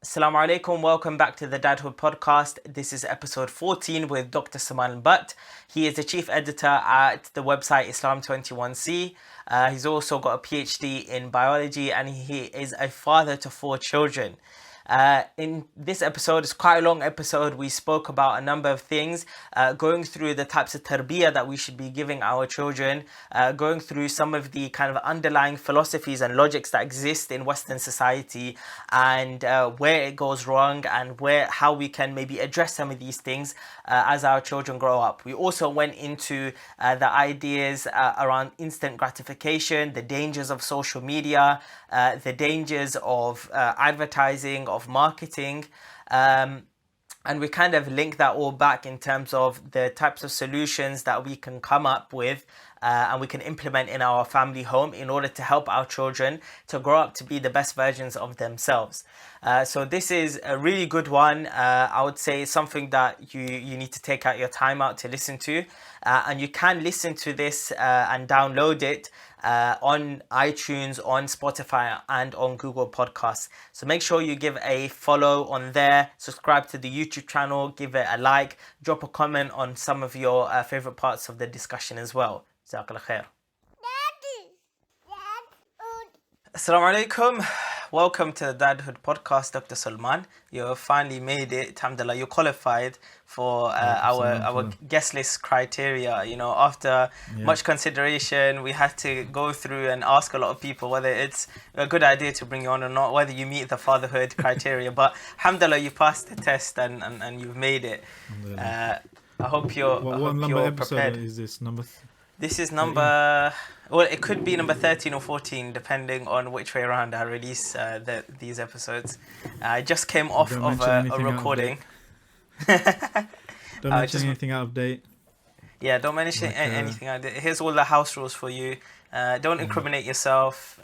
Assalamu alaikum, welcome back to the Dadhood podcast. This is episode 14 with Dr. Salman. He is the chief editor at the website Islam21C. He's also got a PhD in biology and he is a father to 4 children. In this episode, it's quite a long episode. We spoke about a number of things, going through the types of tarbiyah that we should be giving our children, going through some of the kind of underlying philosophies and logics that exist in Western society, and where it goes wrong, and how we can maybe address some of these things as our children grow up. We also went into the ideas around instant gratification, the dangers of social media, the dangers of advertising, of marketing, and we kind of link that all back in terms of the types of solutions that we can come up with and we can implement in our family home in order to help our children to grow up to be the best versions of themselves. So this is a really good one. I would say it's something that you need to take out your time out to listen to, and you can listen to this and download it on iTunes, on Spotify, and on Google Podcasts. So make sure you give a follow on there, subscribe to the YouTube channel, give it a like, drop a comment on some of your favorite parts of the discussion as well. Jazakallah khair. Assalamu alaikum. Welcome to the Dadhood podcast, Dr. Salman. You finally made it. Alhamdulillah, you're qualified for our guest list criteria. You know, after much consideration, we had to go through and ask a lot of people whether it's a good idea to bring you on or not, whether you meet the fatherhood criteria. But alhamdulillah, you passed the test and you've made it. I hope you're prepared. Is this number? This is number, well, it could be number 13 or 14, depending on which way around I release these episodes. I just came off of a recording. Don't mention anything out of date. Yeah, don't mention anything out of date. Here's all the house rules for you. Don't incriminate yourself.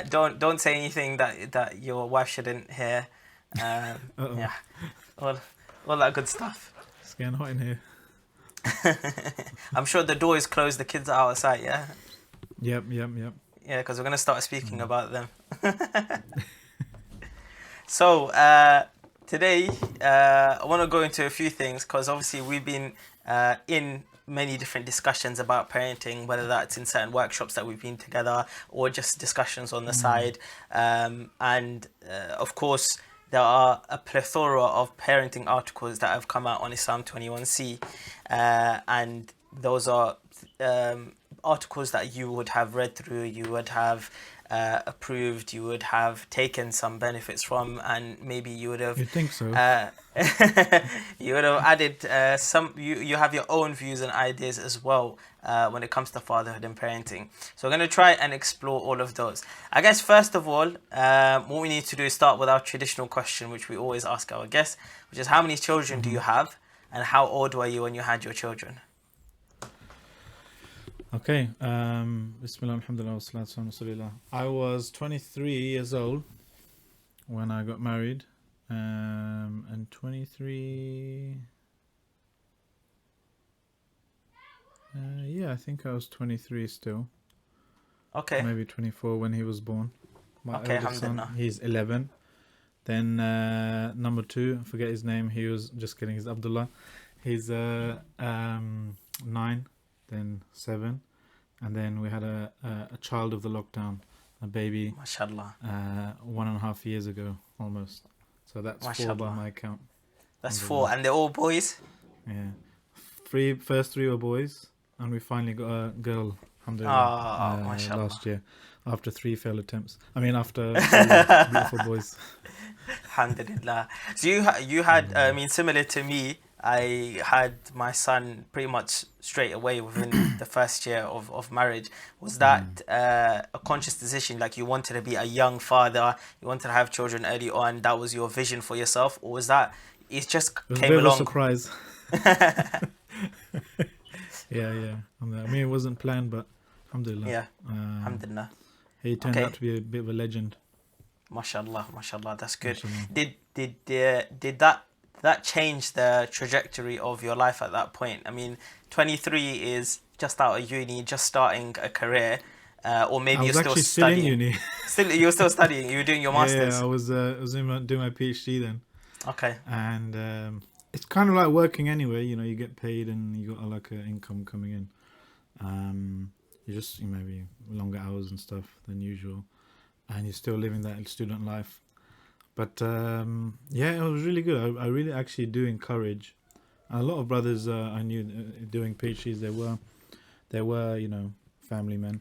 Don't say anything that your wife shouldn't hear. Yeah, all that good stuff. It's getting hot in here. I'm sure the door is closed, the kids are outside, yeah? Yep. Yeah, because we're going to start speaking about them. So, today, I want to go into a few things, because obviously we've been in many different discussions about parenting, whether that's in certain workshops that we've been together, or just discussions on the side. And of course, there are a plethora of parenting articles that have come out on Islam21C, and those are articles that you would have read through, you would have approved, you would have taken some benefits from, and maybe you would have... You think so? You would have added some... You have your own views and ideas as well when it comes to fatherhood and parenting. So we're going to try and explore all of those. I guess first of all, what we need to do is start with our traditional question, which we always ask our guests, which is how many children do you have, and how old were you when you had your children? Okay. Bismillah, alhamdulillah, wassalatu wassalamu ala rasulillah. I was 23 years old when I got married, and 23... I think I was 23 still. Okay. Maybe 24 when he was born. My eldest son, he's 11. Then number 2, I forget his name. He was just kidding. He's Abdullah. He's 9. Then 7, and then we had a child of the lockdown, a baby. Mashallah. 1.5 years ago, almost. So that's Mashallah. 4 by my count. That's 4, and they're all boys. Yeah, first 3 were boys, and we finally got a girl. Alhamdulillah, last year, after 3 failed attempts. I mean, after 3 beautiful boys. Alhamdulillah. So you had, I mean, similar to me. I had my son pretty much straight away within the first year of marriage. Was that a conscious decision? Like, you wanted to be a young father, you wanted to have children early on, that was your vision for yourself? Or was that, it just came along? It was a surprise. Yeah. I mean, it wasn't planned, but alhamdulillah. Yeah, alhamdulillah. He turned out to be a bit of a legend. Mashallah, that's good. Mashallah. Did that changed the trajectory of your life at that point? I mean, 23 is just out of uni, just starting a career. or I maybe you're was still actually still in studying. uni. You're still studying. You're doing your Yeah, masters. I was doing my PhD then, Okay. and it's kind of like working anyway. You know, you get paid and you got like an income coming in. You just maybe longer hours and stuff than usual, and you're still living that student life. But yeah, it was really good. I really actually do encourage a lot of brothers I knew doing PhDs. They were family men.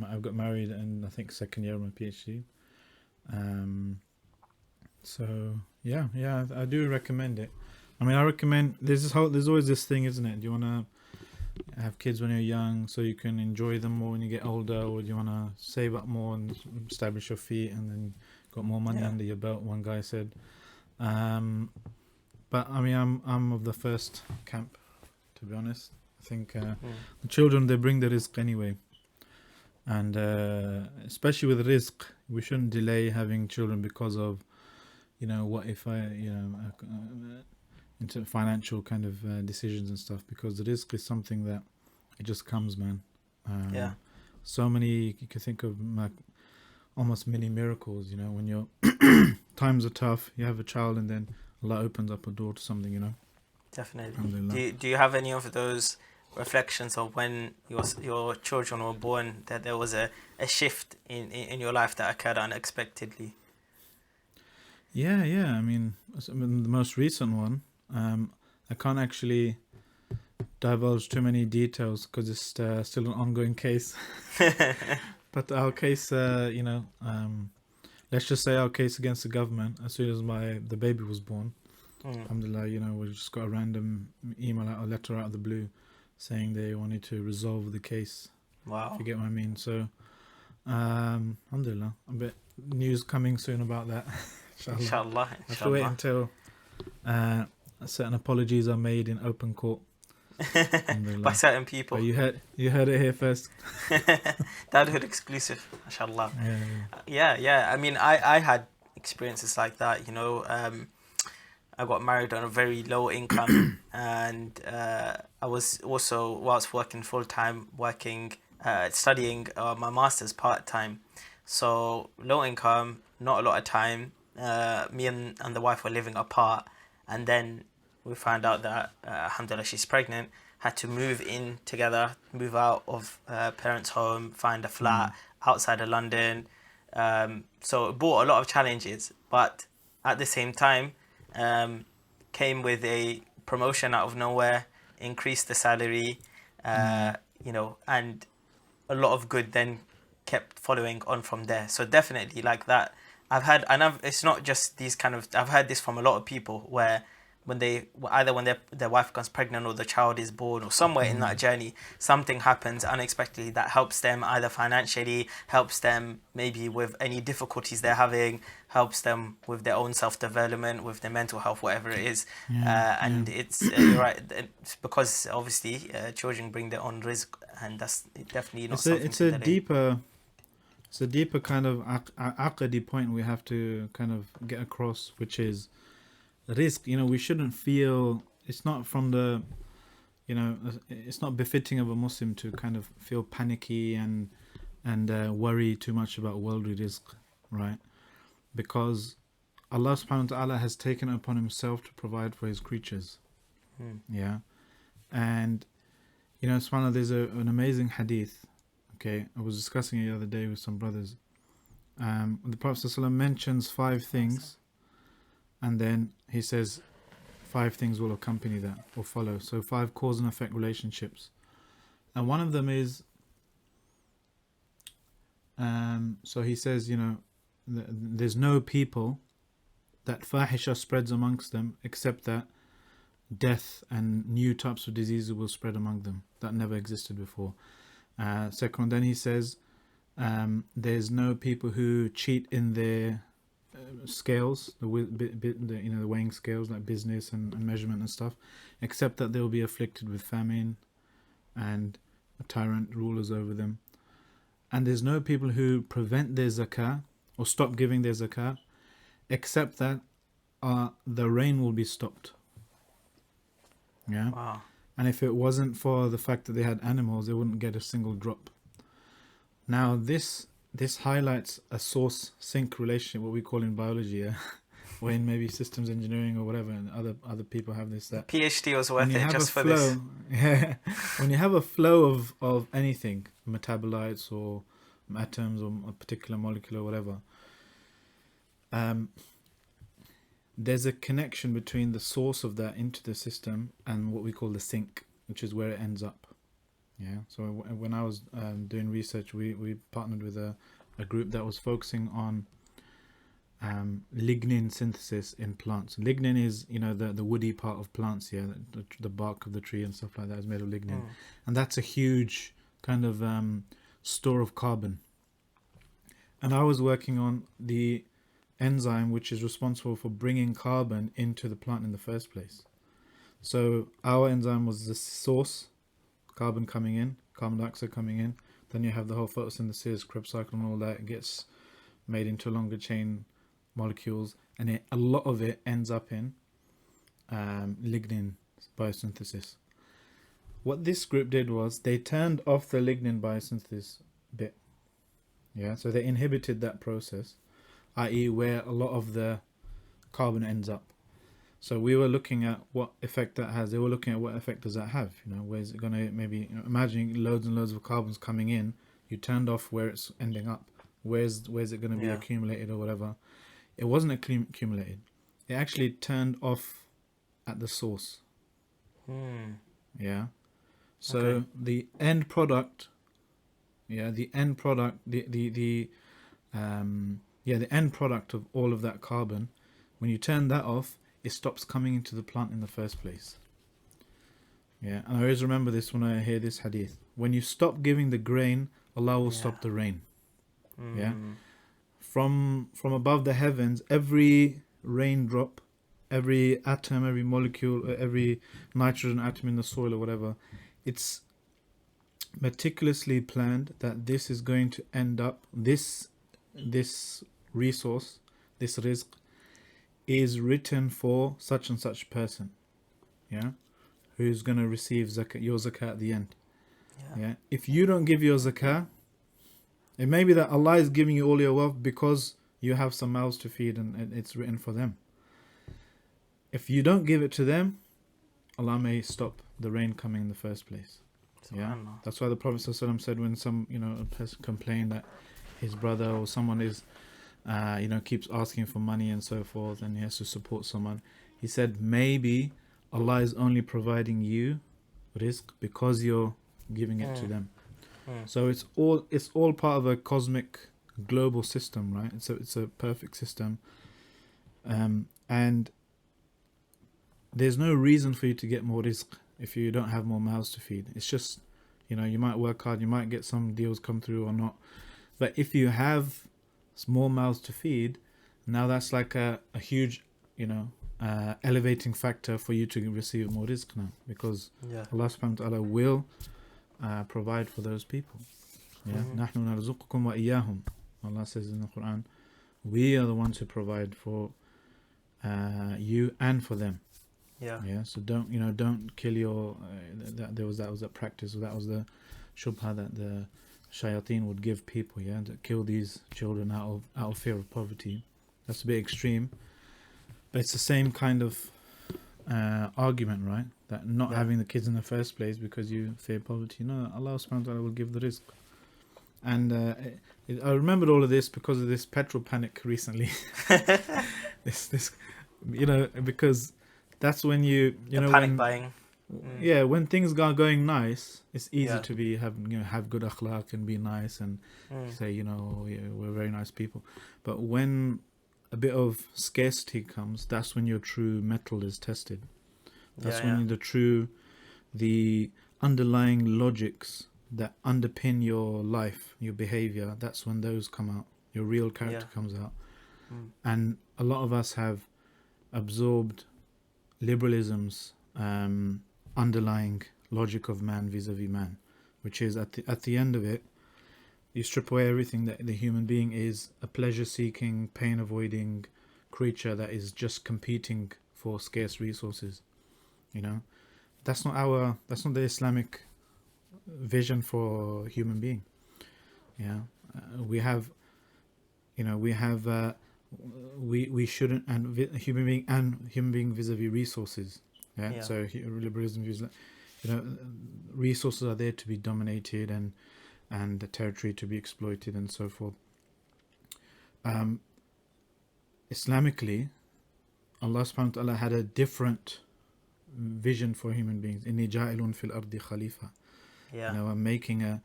I got married in I think second year of my PhD. Um, so yeah, I do recommend it. I mean, I recommend there's always this thing, isn't it? Do you want to have kids when you're young so you can enjoy them more when you get older, or do you want to save up more and establish your feet and then got more money Yeah. under your belt? One guy said. But I mean, I'm of the first camp, to be honest. I think the children, they bring the risk anyway, and especially with risk, we shouldn't delay having children because of what if I into financial kind of decisions and stuff, because the risk is something that it just comes, man. Yeah. So many you could think of like almost mini miracles, when your times are tough, you have a child, and then Allah opens up a door to something, Definitely. Alhamdulillah. Do you have any of those reflections of when your children were born, that there was a shift in your life that occurred unexpectedly? Yeah. I mean, the most recent one, I can't actually divulge too many details because it's still an ongoing case. But our case, let's just say our case against the government, as soon as the baby was born, alhamdulillah, we just got a random email a letter out of the blue saying they wanted to resolve the case. Wow. If you get what I mean. So, alhamdulillah, a bit news coming soon about that. Inshallah. I have to wait until certain apologies are made in open court. By certain people. But you heard it here first. Dadhood exclusive, mashallah. Yeah. Yeah. I mean, I had experiences like that. I got married on a very low income, and I was also, whilst working full time, studying my master's part time. So low income, not a lot of time. Me and the wife were living apart, and then we found out that alhamdulillah, she's pregnant. Had to move in together, move out of parents' home, find a flat outside of London. So it brought a lot of challenges, but at the same time, came with a promotion out of nowhere, increased the salary, and a lot of good then kept following on from there. So definitely like that, it's not just these kind of, I've heard this from a lot of people where when their wife becomes pregnant or the child is born or somewhere in that journey, something happens unexpectedly that helps them either financially, helps them maybe with any difficulties they're having, helps them with their own self-development, with their mental health, whatever it is. It's you're right, it's because obviously children bring their own risk, and that's definitely not something It's to a delay. deeper kind of aqadi point we have to kind of get across, which is risk. We shouldn't feel, it's not from the, it's not befitting of a Muslim to kind of feel panicky and worry too much about worldly risk, right? Because Allah subhanahu wa ta'ala has taken it upon himself to provide for his creatures. Yeah. And subhanAllah, there's an amazing hadith. Okay, I was discussing it the other day with some brothers. The Prophet ﷺ mentions 5 things, and then he says 5 things will accompany that or follow. So 5 cause and effect relationships. And one of them is, so he says, there's no people that fahisha spreads amongst them except that death and new types of diseases will spread among them that never existed before. Second, then he says, there's no people who cheat in their scales, the weighing scales like business and measurement and stuff, except that they'll be afflicted with famine and tyrant rulers over them. And there's no people who prevent their zakah or stop giving their zakah, except that the rain will be stopped. Yeah. Wow. And if it wasn't for the fact that they had animals, they wouldn't get a single drop. Now this highlights a source sink relationship, what we call in biology, yeah? Or in maybe systems engineering or whatever, and other people have this, that PhD was when worth you it have a just for this. flow, yeah, when you have a flow of anything, metabolites or atoms or a particular molecule or whatever, there's a connection between the source of that into the system and what we call the sink, which is where it ends up. Yeah. So when I was doing research, we partnered with a group that was focusing on lignin synthesis in plants. Lignin is, the woody part of plants, yeah, the bark of the tree and stuff like that is made of lignin, and that's a huge kind of store of carbon. And I was working on the enzyme which is responsible for bringing carbon into the plant in the first place. So our enzyme was the source, carbon coming in, carbon dioxide coming in. Then you have the whole photosynthesis, Krebs cycle, and all that. It gets made into longer chain molecules, and a lot of it ends up in lignin biosynthesis. What this group did was they turned off the lignin biosynthesis bit. Yeah, so they inhibited that process, i.e. where a lot of the carbon ends up. So we were looking at what effect that has. They were looking at what effect does that have. Where's it going to maybe, imagining loads and loads of carbons coming in, you turned off where it's ending up. Where's it going to be accumulated or whatever? It wasn't accumulated. It actually turned off at the source. Yeah. So the end product, the end product of all of that carbon, when you turn that off, it stops coming into the plant in the first place. Yeah, and I always remember this when I hear this hadith. When you stop giving the grain, Allah will stop the rain. Yeah. From above the heavens, every raindrop, every atom, every molecule, every nitrogen atom in the soil or whatever, it's meticulously planned that this is going to end up, this resource, this rizq, is written for such and such person, yeah, who's going to receive your zakah at the end. Yeah. If you don't give your zakah, it may be that Allah is giving you all your wealth because you have some mouths to feed and it's written for them. If you don't give it to them, Allah may stop the rain coming in the first place. Yeah, that's why the Prophet ﷺ said when a person complained that his brother or someone is keeps asking for money and so forth, and he has to support someone, he said maybe Allah is only providing you rizq because you're giving it to them. So it's all part of a cosmic global system, right? It's a perfect system, and there's no reason for you to get more rizq if you don't have more mouths to feed. It's just, you might work hard, you might get some deals come through or not, but if you have more mouths to feed, now that's like a huge, elevating factor for you to receive more rizq now, because Allah subhanahu wa ta'ala will provide for those people. Yeah, نحن نرزقكم وإياهم. Allah says in the Quran, we are the ones who provide for you and for them. Yeah. So don't kill your. That was that practice. That was the shubha that the shayateen would give people. Yeah, to kill these children out of fear of poverty. That's a bit extreme, but it's the same kind of argument, right? That not having the kids in the first place because you fear poverty. No, Allah subhanahu wa ta'ala will give the rizq. And I remembered all of this because of this petrol panic recently. this because that's when you know panic when, buying. Yeah, when things are going nice, it's easy to be have good akhlaq and be nice and say we're very nice people. But when a bit of scarcity comes, that's when your true mettle is tested. That's when the underlying logics that underpin your life, your behavior, that's when those come out. Your real character comes out. And a lot of us have absorbed liberalism's underlying logic of man vis-a-vis man, which is at the end of it, you strip away everything that the human being is a pleasure-seeking, pain-avoiding creature that is just competing for scarce resources. That's not the Islamic vision for human being. Yeah, we have, we shouldn't, human being vis-a-vis resources. Yeah, Yeah. so liberalism is, resources are there to be dominated and the territory to be exploited and so forth. Islamically, Allah subhanahu wa ta'ala had a different vision for human beings. Inni ja'ilun fil ardi khalifa. Yeah. I'm making a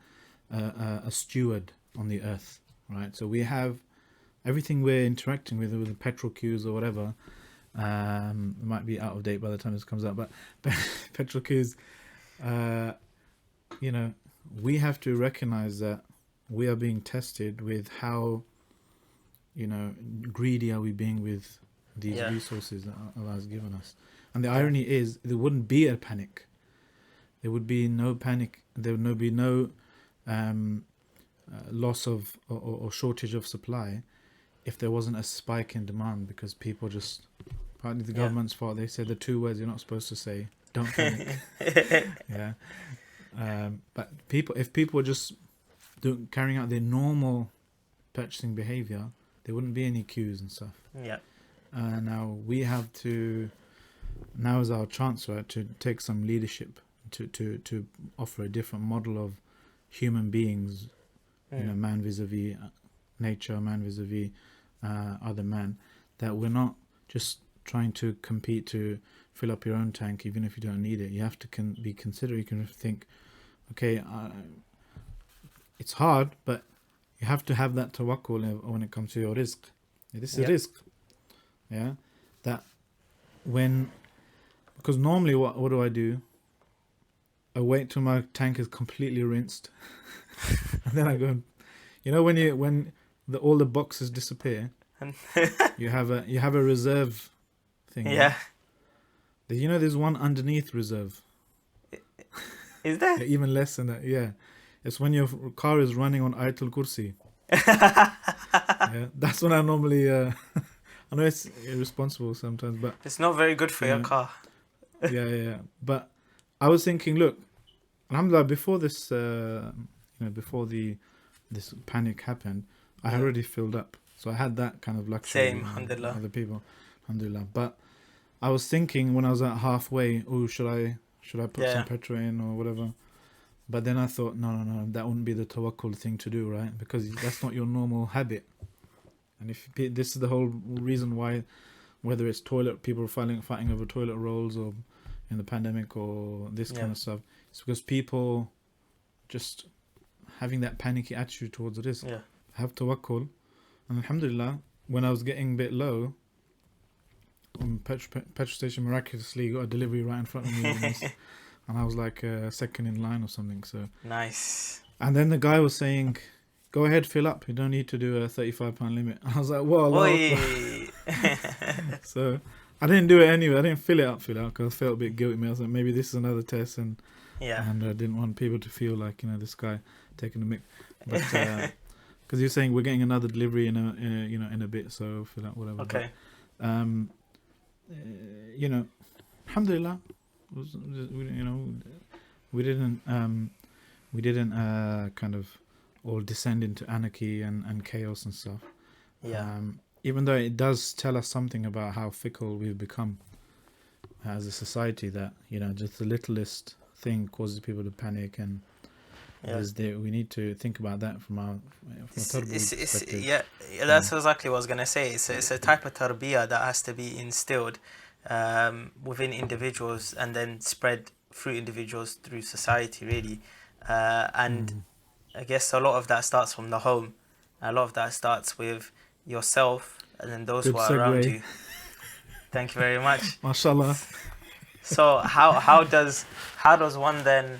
steward on the earth, right? So we have everything we're interacting with the petrol queues or whatever. It might be out of date by the time this comes out, but petrol queues, we have to recognize that we are being tested with how, greedy are we being with these resources that Allah has given us. And the irony is, there wouldn't be a panic. There would be no panic. There would be no loss of or shortage of supply if there wasn't a spike in demand, because people just, partly the government's fault. They said the two words you're not supposed to say. Don't panic. Yeah. But if people were just carrying out their normal purchasing behavior, there wouldn't be any queues and stuff. Yeah. Now we have to. Now is our chance, right, to take some leadership, to offer a different model of human beings, man vis-a-vis nature, man vis-a-vis other man, that we're not just trying to compete to fill up your own tank, even if you don't need it. You have to be considerate. You can think, okay, it's hard, but you have to have that tawakkul when it comes to your rizq. This is rizq. Yeah, that because normally what do? I wait till my tank is completely rinsed, and then I go. When all the boxes disappear, you have a reserve thing. Yeah. Right? There's one underneath reserve. Is there? Even less than that. Yeah, it's when your car is running on Ayatul Kursi. Yeah, that's when I normally. I know it's irresponsible sometimes, but it's not very good for your car. Yeah. But I was thinking, look, alhamdulillah, before this, before this panic happened, I had already filled up, so I had that kind of luxury. Same, alhamdulillah. Other people, alhamdulillah. But I was thinking when I was at halfway, should I put some petrol in or whatever? But then I thought, no, that wouldn't be the tawakkul thing to do, right? Because that's not your normal habit. And if this is the whole reason why, whether it's people are fighting over toilet rolls or in the pandemic or this kind of stuff, it's because people just having that panicky attitude towards this. Yeah. Have tawakkul, and alhamdulillah, when I was getting a bit low, on petrol station, miraculously got a delivery right in front of me, and I was like second in line or something. So nice. And then the guy was saying, go ahead, fill up. You don't need to do a £35 limit. I was like, whoa. So I didn't do it anyway. I didn't fill it up because I felt a bit guilty. I was like, maybe this is another test, and I didn't want people to feel like this guy taking the mick. But because you're saying we're getting another delivery in a bit, so fill up whatever. Okay. But, alhamdulillah, we didn't kind of all descend into anarchy and chaos and stuff. Yeah. Even though it does tell us something about how fickle we've become as a society, that just the littlest thing causes people to panic, and we need to think about that from a perspective. That's exactly what I was gonna say. It's a type of tarbiyah that has to be instilled within individuals and then spread through individuals through society, really. And I guess a lot of that starts from the home. A lot of that starts with yourself and then those who are around you. Thank you very much. MashaAllah. So how does one then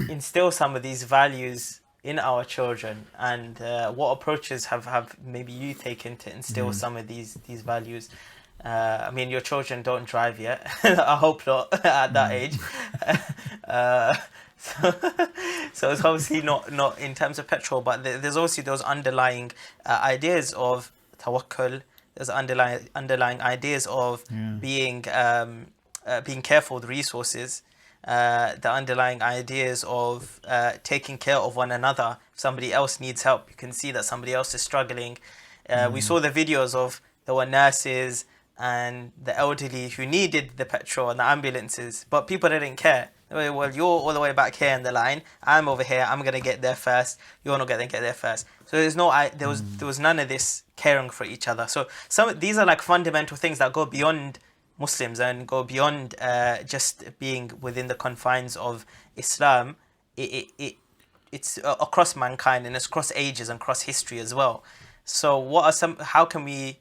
instill some of these values in our children, and what approaches have maybe you taken to instill some of these values? I mean, your children don't drive yet. I hope not at that age. So it's obviously not in terms of petrol, but there's also those underlying ideas of tawakkul. There's underlying ideas of being careful with resources, the underlying ideas of taking care of one another. If somebody else needs help, you can see that somebody else is struggling. We saw the videos of there were nurses and the elderly who needed the petrol and the ambulances, but people didn't care. Well, you're all the way back here in the line. I'm over here. I'm gonna get there first. You're not gonna get there first. So there was none of this caring for each other. So these are like fundamental things that go beyond Muslims and go beyond just being within the confines of Islam. It's across mankind, and it's across ages and across history as well. So how can we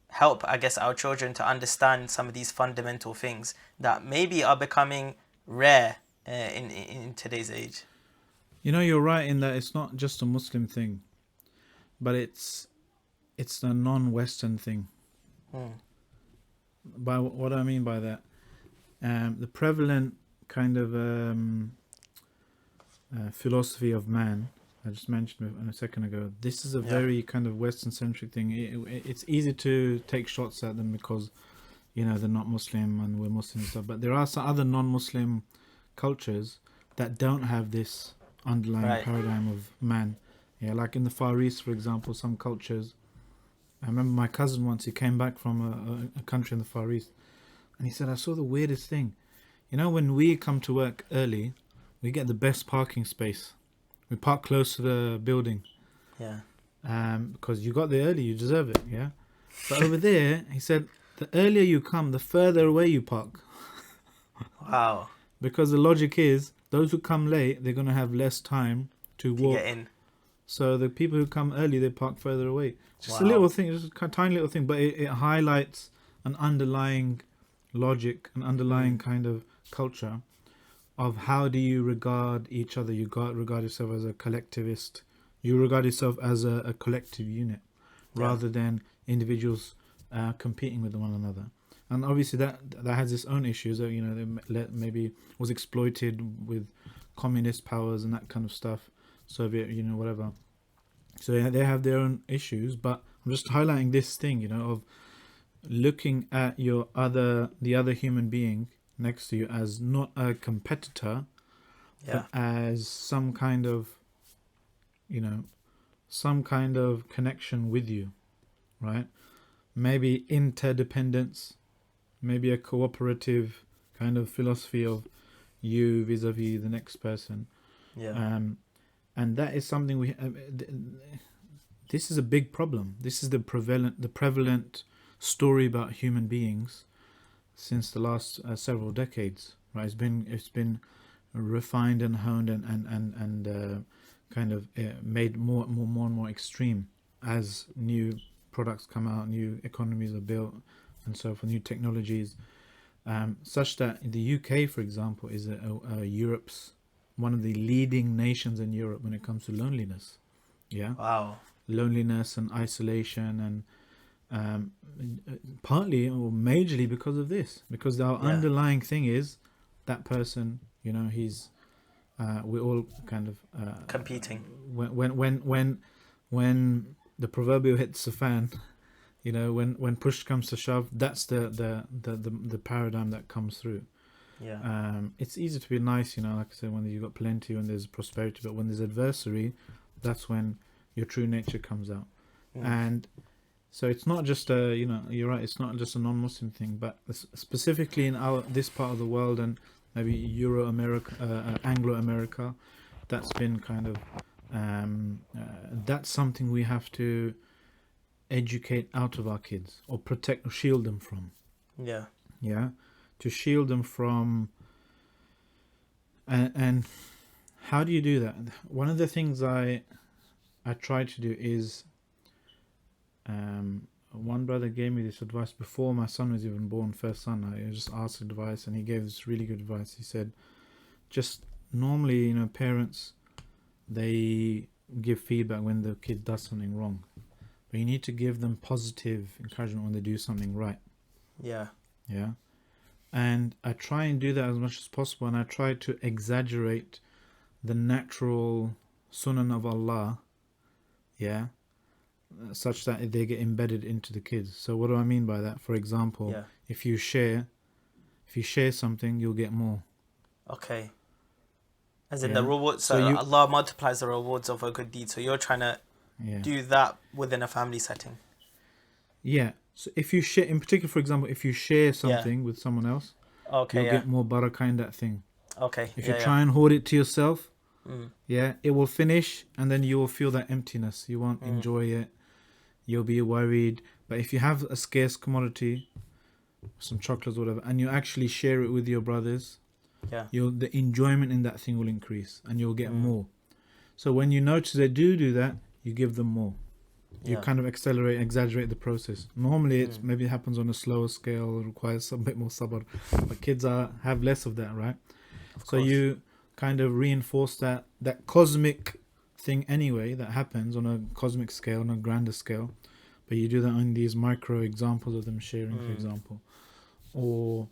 help, I guess, our children to understand some of these fundamental things that maybe are becoming rare in today's age? You know, you're right in that it's not just a Muslim thing, but it's a non-Western thing. By what I mean by that, the prevalent kind of philosophy of man, I just mentioned it a second ago. This is a very kind of Western-centric thing. It's easy to take shots at them because, you know, they're not Muslim and we're Muslim and stuff. But there are some other non-Muslim cultures that don't have this underlying paradigm of man. Yeah, like in the Far East, for example, some cultures. I remember my cousin once, he came back from a country in the Far East, and he said, I saw the weirdest thing. You know, when we come to work early, we get the best parking space. We park close to the building. Yeah. Because you got there early, you deserve it, yeah? But over there, he said, the earlier you come, the further away you park. Wow. Because the logic is, those who come late, they're going to have less time to walk. Get in. So the people who come early, they park further away. Just a little thing, just a tiny little thing, but it highlights an underlying logic, an underlying kind of culture of how do you regard each other. You regard yourself as a collectivist. You regard yourself as a collective unit rather than individuals competing with one another. And obviously that has its own issues. You know, maybe was exploited with communist powers and that kind of stuff. Soviet, you know, whatever. So they have their own issues, but I'm just highlighting this thing, you know, of looking at the other human being next to you as not a competitor, but as some kind of, you know, some kind of connection with you, right? Maybe interdependence, maybe a cooperative kind of philosophy of you vis-a-vis the next person. Yeah. And that is something this is a big problem. This is the prevalent story about human beings since the last several decades, right? It's been refined and honed and kind of made more and more extreme as new products come out, new economies are built, and so for new technologies, such that in the UK, for example, is Europe's one of the leading nations in Europe when it comes to loneliness. Yeah. Wow. Loneliness and isolation, and partly or majorly because of this, because our underlying thing is that person, you know, he's we're all kind of competing. When the proverbial hits the fan, you know, when push comes to shove, that's the paradigm that comes through. Yeah. It's easy to be nice, you know, like I said, when you've got plenty, when there's prosperity, but when there's adversity, that's when your true nature comes out. And so it's not just you know, you're right, it's not just a non-Muslim thing, but specifically in this part of the world, and maybe Anglo-America, that's been kind of that's something we have to educate out of our kids, or protect or shield them from. Yeah, to shield them from. And how do you do that? One of the things I try to do is, one brother gave me this advice before my son was even born, first son. I just asked advice, and he gave this really good advice. He said, just normally, you know, parents, they give feedback when the kid does something wrong, but you need to give them positive encouragement when they do something right. Yeah. And I try and do that as much as possible, and I try to exaggerate the natural sunan of Allah, such that they get embedded into the kids. So what do I mean by that? For example, if you share something, you'll get more. Okay. As in the Yeah. rewards, So so you, Allah multiplies the rewards of a good deed. So you're trying to yeah, do that within a family setting. yeah. So if you share, in particular, for example, if you share Yeah. something with someone else, you'll Okay. Yeah. get more barakah in that thing. Okay. If you Yeah. Yeah. try and hoard it to yourself, Mm. yeah, it will finish, and then you will feel that emptiness. You won't Mm. enjoy it. You'll be worried. But if you have a scarce commodity, some chocolates, whatever, and you actually share it with your brothers, Yeah. the enjoyment in that thing will increase, and you'll get Mm. more. So when you notice they do that, you give them more. You Yeah. kind of exaggerate the process. Normally, it's Mm. maybe it happens on a slower scale, requires some bit more sabr, but kids have less of that, right? Of So course. you kind of reinforce that cosmic thing anyway that happens on a cosmic scale, on a grander scale, but you do that on these micro examples of them sharing, for example, or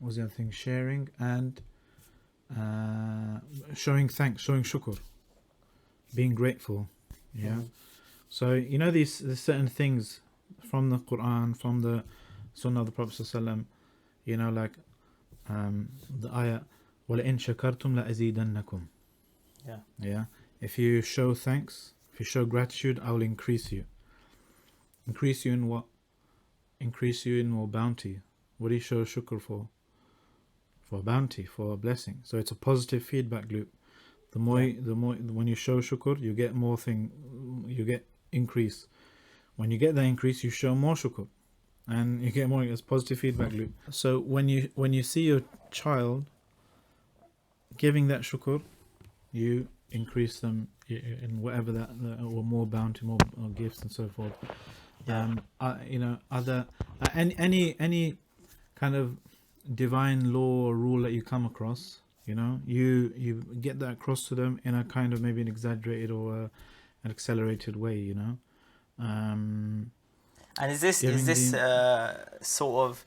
what was the other thing? Sharing and showing thanks, showing shukr, being grateful. Yeah. Mm. So there's certain things from the Quran, from the Sunnah of the Prophet ﷺ, like the ayah, وَلَئِن شَكَرْتُمْ لَأَزِيدَنَّكُمْ. Yeah. Yeah. If you show thanks, if you show gratitude, I will increase you. Increase you in what? Increase you in more bounty. What do you show shukr for? For bounty, for a blessing. So it's a positive feedback loop. The more when you show shukr, you get more you get increase. When you get that increase, you show more shukr, and you get more. It's positive feedback loop. So when you see your child giving that shukr, you increase them in whatever that, or more bounty, more gifts, and so forth. Yeah. Other any kind of divine law or rule that you come across, you get that across to them in a kind of maybe an exaggerated or an accelerated way. And is this Giving sort of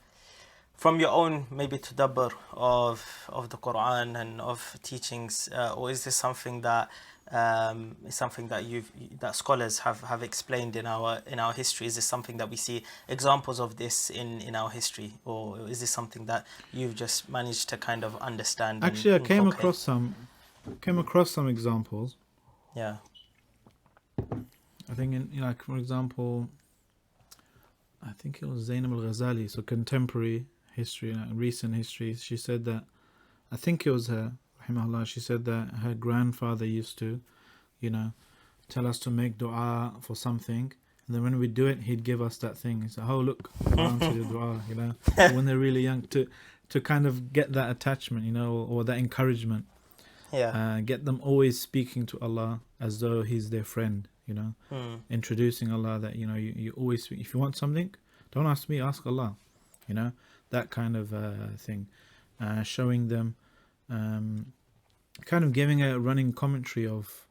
from your own maybe tadabbur of the Quran and of teachings, or is this something that is something that that scholars have explained in our history? Is this something that we see examples of this in our history, or is this something that you've just managed to kind of understand? Actually, I came inculcate? across some examples. Yeah. I think like for example, I think it was Zainab al-Ghazali, so contemporary history, recent history. She said that, I think it was her, rahimahullah, she said that her grandfather used to, tell us to make dua for something, and then when we do it, he'd give us that thing. He said, "Oh, look, answer the dua," when they're really young, to kind of get that attachment, or that encouragement. Yeah. Get them always speaking to Allah as though He's their friend. Introducing Allah, that you always, if you want something, don't ask me, ask Allah. That kind of thing. Showing them, kind of giving a running commentary of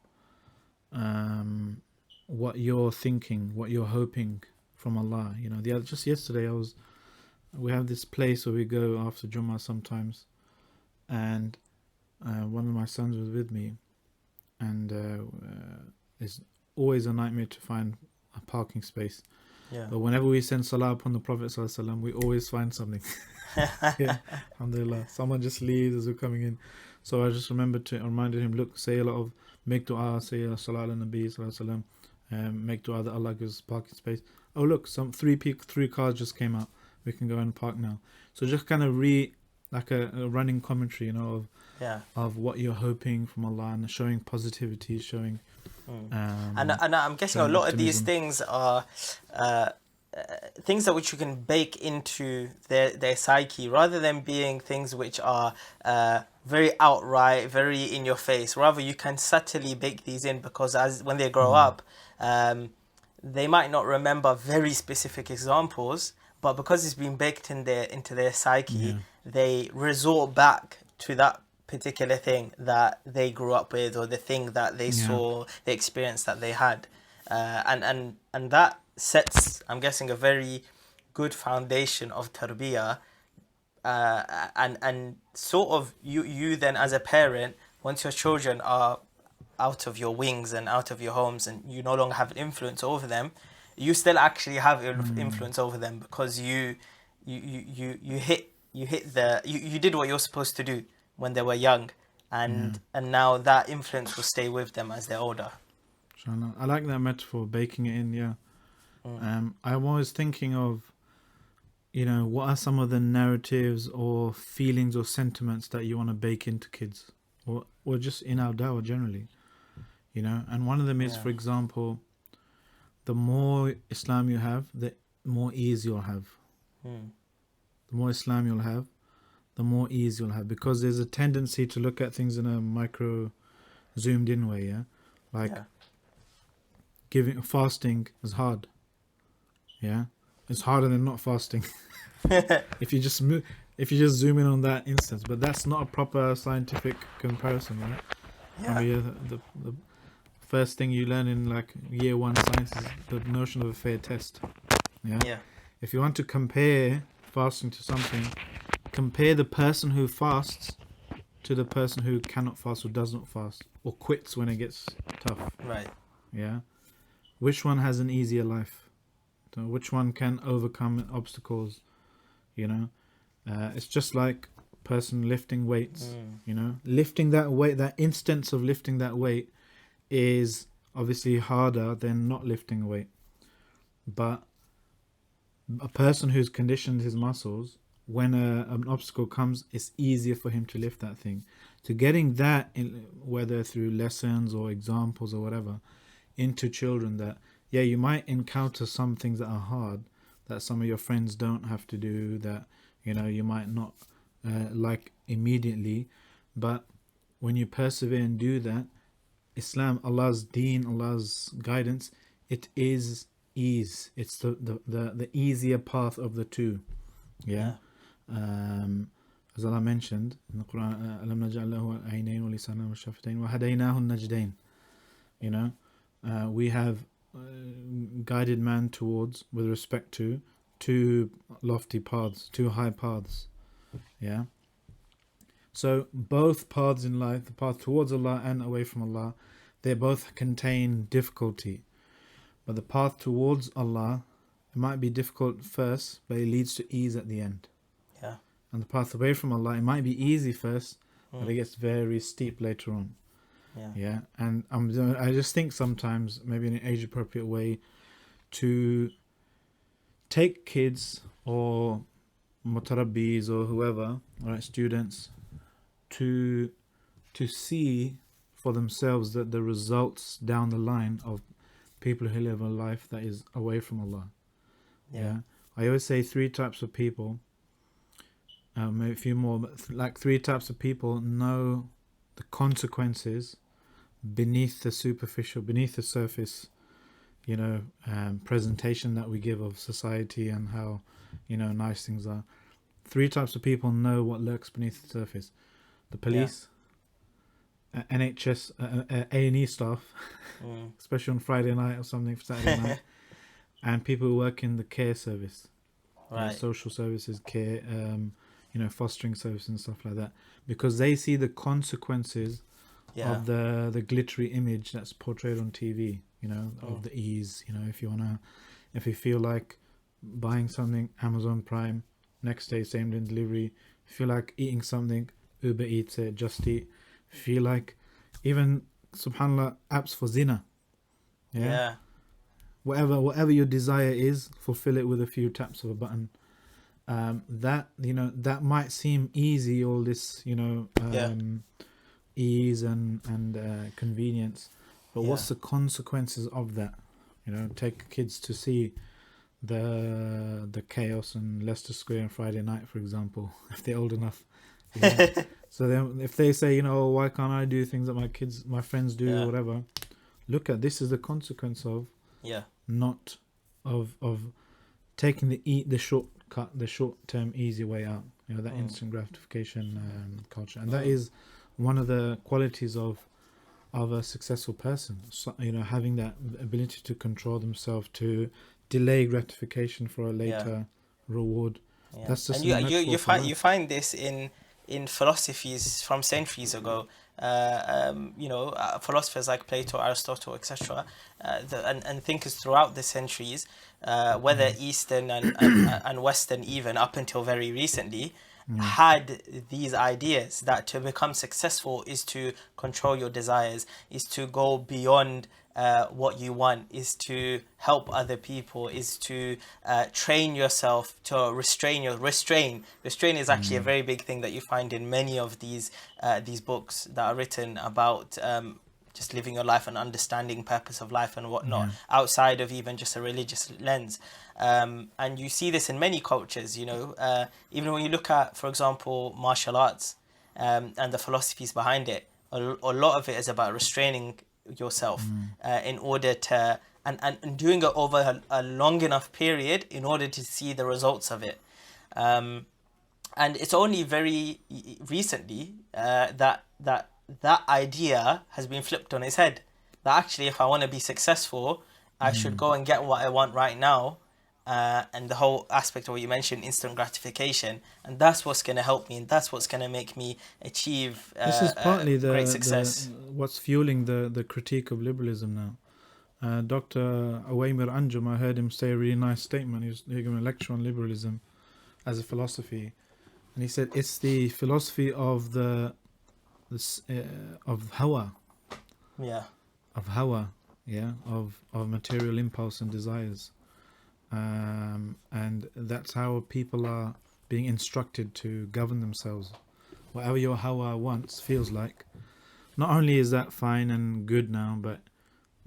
what you're thinking, what you're hoping from Allah. Just yesterday we have this place where we go after Jummah sometimes, and one of my sons was with me, and it's always a nightmare to find a parking space. Yeah. But whenever we send salah upon the Prophet ﷺ, we always find something. Yeah, alhamdulillah. Someone just leaves as we're coming in. So I just reminded him, look, say a lot of, make dua, say salah ala nabi sallallahu make dua that Allah gives parking space. Oh look, some three cars just came out. We can go and park now. So just kind of like a running commentary, of what you're hoping from Allah, and showing positivity, showing. And I'm guessing a lot of these things are things that which you can bake into their psyche, rather than being things which are very outright, very in your face. Rather, you can subtly bake these in, because when they grow up, they might not remember very specific examples, but because it's been baked into their psyche, they resort back to that particular thing that they grew up with, or the thing that they saw, the experience that they had, and that sets, I'm guessing, a very good foundation of tarbiyah, and sort of you then as a parent, once your children are out of your wings and out of your homes, and you no longer have influence over them, you still actually have influence over them, because you hit you did what you're supposed to do when they were young, and now that influence will stay with them as they're older. Inshallah. I like that metaphor, baking it in. Yeah. I'm always thinking of, what are some of the narratives or feelings or sentiments that you want to bake into kids, or just in our dawah generally, And one of them is, for example, the more Islam you have, the more ease you'll have. The more Islam you'll have, the more ease you'll have, because there's a tendency to look at things in a micro, zoomed in way. Yeah, like fasting is hard. Yeah, it's harder than not fasting. if you just zoom in on that instance, but that's not a proper scientific comparison, right? Yeah. I mean, the first thing you learn in like year 1 science is the notion of a fair test. Yeah. If you want to compare fasting to something, compare the person who fasts to the person who cannot fast or does not fast or quits when it gets tough. Right. Yeah. Which one has an easier life? Which one can overcome obstacles? It's just like person lifting weights. Lifting that weight, that instance of lifting that weight is obviously harder than not lifting a weight. But a person who's conditioned his muscles, when an obstacle comes, it's easier for him to lift that thing. To getting that, whether through lessons or examples or whatever, into children, that you might encounter some things that are hard, that some of your friends don't have to do, that you might not like immediately, but when you persevere and do that, Islam, Allah's deen, Allah's guidance, it is ease. It's the easier path of the two. As Allah mentioned in the Quran, أَلَمْ نَجْعَلْ لَهُ عَيْنَيْنِ وَلِسَانًا وَشَفَتَيْنِ وَهَدَيْنَاهُ النَّجْدَيْنِ. We have guided man towards, with respect to, 2 lofty paths, 2 high paths. So both paths in life, the path towards Allah and away from Allah, they both contain difficulty. But the path towards Allah, it might be difficult first, but it leads to ease at the end. And the path away from Allah, it might be easy first, but it gets very steep later on. And I just think sometimes, maybe in an age-appropriate way, to take kids or mutarabbis or whoever, right, students, to see for themselves that the results down the line of people who live a life that is away from Allah. I always say 3 types of people, maybe a few more, but like 3 types of people know the consequences beneath the superficial, beneath the surface, presentation that we give of society and how, nice things are. 3 types of people know what lurks beneath the surface: the police, NHS, A&E staff, especially on Friday night or something, Saturday night, and people who work in the care service, social services, care, fostering services and stuff like that, because they see the consequences of the glittery image that's portrayed on TV, of the ease. If you feel like buying something, Amazon Prime, next day same day delivery. Feel like eating something, Uber Eats it, Just Eat. Feel like even, subhanallah, apps for zina. Whatever your desire is, fulfill it with a few taps of a button. That might seem easy, all this, ease and convenience, but what's the consequences of that? Take kids to see the chaos in Leicester Square on Friday night, for example, if they're old enough. So then if they say, why can't I do things that my friends do, or whatever, look at, this is the consequence of not of taking the shortcut, the short-term easy way out, that instant gratification culture. And that is one of the qualities of a successful person, so, having that ability to control themselves, to delay gratification for a later reward. That's just, and you find this in philosophies from centuries ago. Philosophers like Plato, Aristotle, etc., and thinkers throughout the centuries, whether Eastern and Western, even up until very recently, had these ideas that to become successful is to control your desires, is to go beyond what you want, is to help other people, is to train yourself to restrain. Restrain is actually a very big thing that you find in many of these books that are written about just living your life and understanding purpose of life and whatnot, outside of even just a religious lens. And you see this in many cultures, even when you look at, for example, martial arts and the philosophies behind it, a lot of it is about restraining yourself in order to, and doing it over a long enough period in order to see the results of it. And it's only very recently that idea has been flipped on its head. That actually, if I want to be successful, I should go and get what I want right now. And the whole aspect of what you mentioned, instant gratification, and that's what's going to help me, and that's what's going to make me achieve this is partly great success. what's fueling the critique of liberalism now. Dr. Awaimir Anjum, I heard him say a really nice statement. He was giving a lecture on liberalism as a philosophy, and he said it's the philosophy of of hawa, of material impulse and desires, and that's how people are being instructed to govern themselves. Whatever your hawa wants, feels like. Not only is that fine and good now, but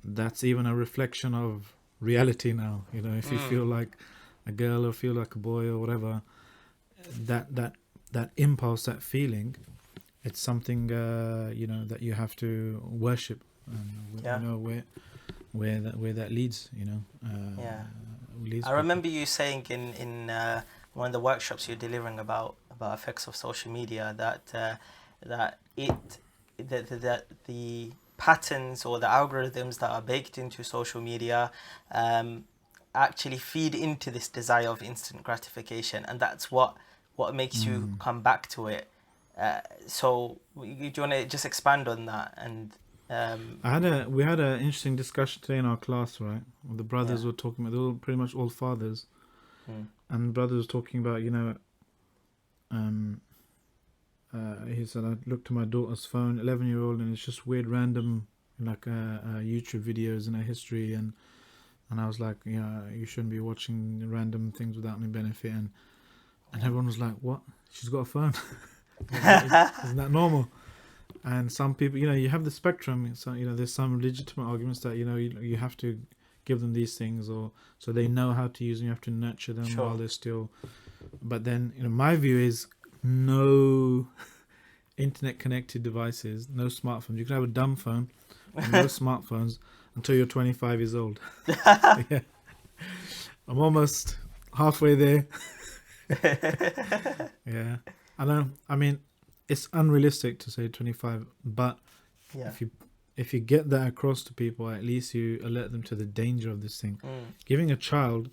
that's even a reflection of reality now. If you feel like a girl or feel like a boy or whatever, that impulse, that feeling, it's something that you have to worship, where that leads. Leads I remember you saying in one of the workshops you're delivering about effects of social media that the patterns or the algorithms that are baked into social media actually feed into this desire of instant gratification, and that's what makes you come back to it. So do you want to just expand on that? And we had an interesting discussion today in our class, right? The brothers were talking about, they were pretty much all fathers, and brothers was talking about, he said, I looked at my daughter's phone, 11-year-old, and it's just weird random YouTube videos in her history, and I was like, you shouldn't be watching random things without any benefit, and everyone was like, what? She's got a phone. Isn't that normal? And some people, you have the spectrum. So there's some legitimate arguments that you have to give them these things, or so they know how to use them. You have to nurture them while they're still. But then my view is no internet connected devices, no smartphones. You can have a dumb phone, and no smartphones until you're 25 years old. Yeah. I'm almost halfway there. Yeah. I mean, it's unrealistic to say 25, but if you get that across to people, at least you alert them to the danger of this thing. Giving a child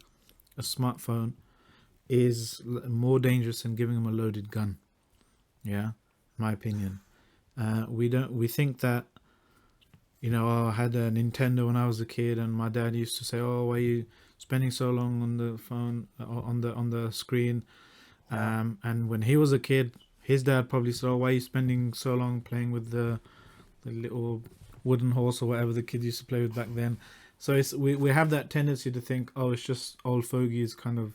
a smartphone is more dangerous than giving them a loaded gun. Yeah, my opinion. We think that, I had a Nintendo when I was a kid, and my dad used to say, "Oh, why are you spending so long on the phone, on the screen?" And when he was a kid, his dad probably said, "Oh, why are you spending so long playing with the little wooden horse or whatever the kids used to play with back then?" So we have that tendency to think, oh, it's just old fogies kind of,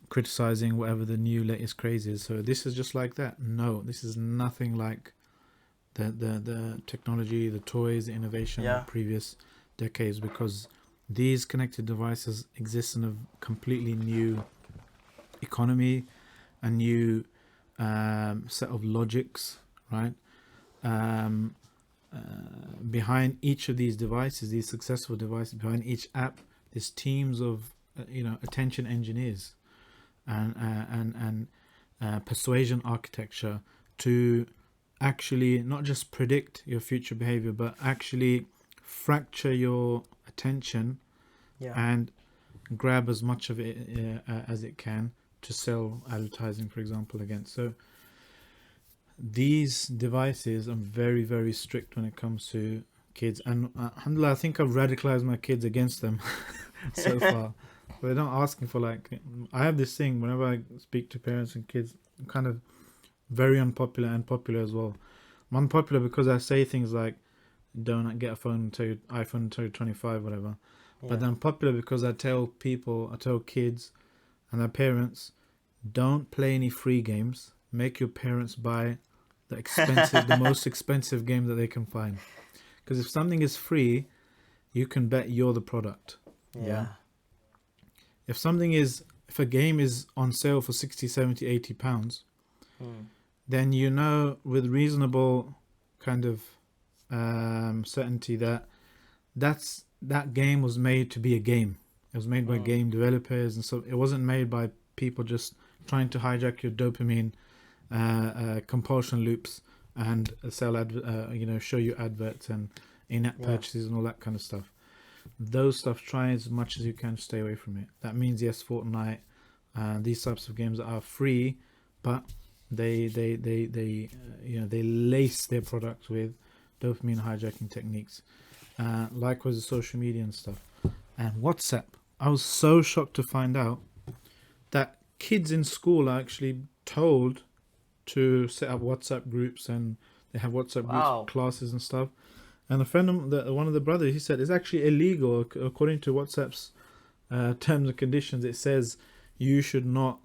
criticizing whatever the new latest craze is. So this is just like that. No, this is nothing like the technology, the toys, the innovation of previous decades, because these connected devices exist in a completely new economy, a new set of logics, right? Behind each of these devices, these successful devices, behind each app, there's teams of attention engineers and persuasion architecture to actually not just predict your future behavior, but actually fracture your attention and grab as much of it as it can to sell advertising, for example, against. So these devices are very, very strict when it comes to kids, and alhamdulillah, I think I've radicalized my kids against them so far. They're not asking for like. I have this thing whenever I speak to parents and kids. I'm kind of very unpopular and popular as well. I'm unpopular because I say things like, "Don't get a phone until iPhone until you're 25, whatever." But I'm popular because I tell kids and their parents, don't play any free games. Make your parents buy the most expensive game that they can find. Because if something is free, you can bet you're the product. Yeah. If a game is on sale for 60, 70, 80 pounds, then you know with reasonable kind of certainty that that game was made to be a game. It was made by game developers, and so it wasn't made by people just trying to hijack your dopamine compulsion loops and show you adverts and in-app purchases and all that kind of stuff. Those stuff, try as much as you can to stay away from it. That means yes, Fortnite, these types of games are free, but they lace their products with dopamine hijacking techniques. Likewise with social media and stuff. And WhatsApp, I was so shocked to find out that kids in school are actually told to set up WhatsApp groups, and they have WhatsApp groups for classes and stuff. And a friend of one of the brothers, he said it's actually illegal according to WhatsApp's terms and conditions. It says you should not,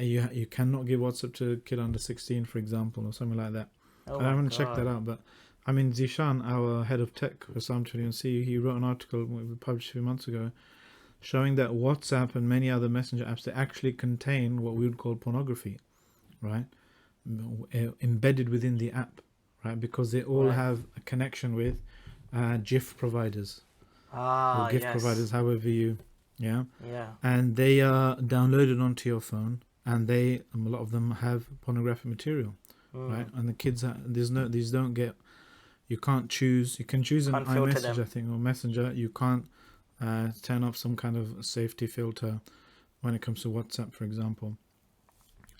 you cannot give WhatsApp to a kid under 16, for example, or something like that. I haven't checked that out, but I mean, Zishan, our head of tech for Salman 21C, he wrote an article we published a few months ago showing that WhatsApp and many other messenger apps, they actually contain what we would call pornography, right? Embedded within the app, right? Because they all have a connection with GIF providers or GIF providers, however you, and they are downloaded onto your phone, and a lot of them have pornographic material, right? And the kids, these don't get. You can't choose. You can choose an iMessage, I think, or Messenger. You can't turn off some kind of safety filter when it comes to WhatsApp, for example.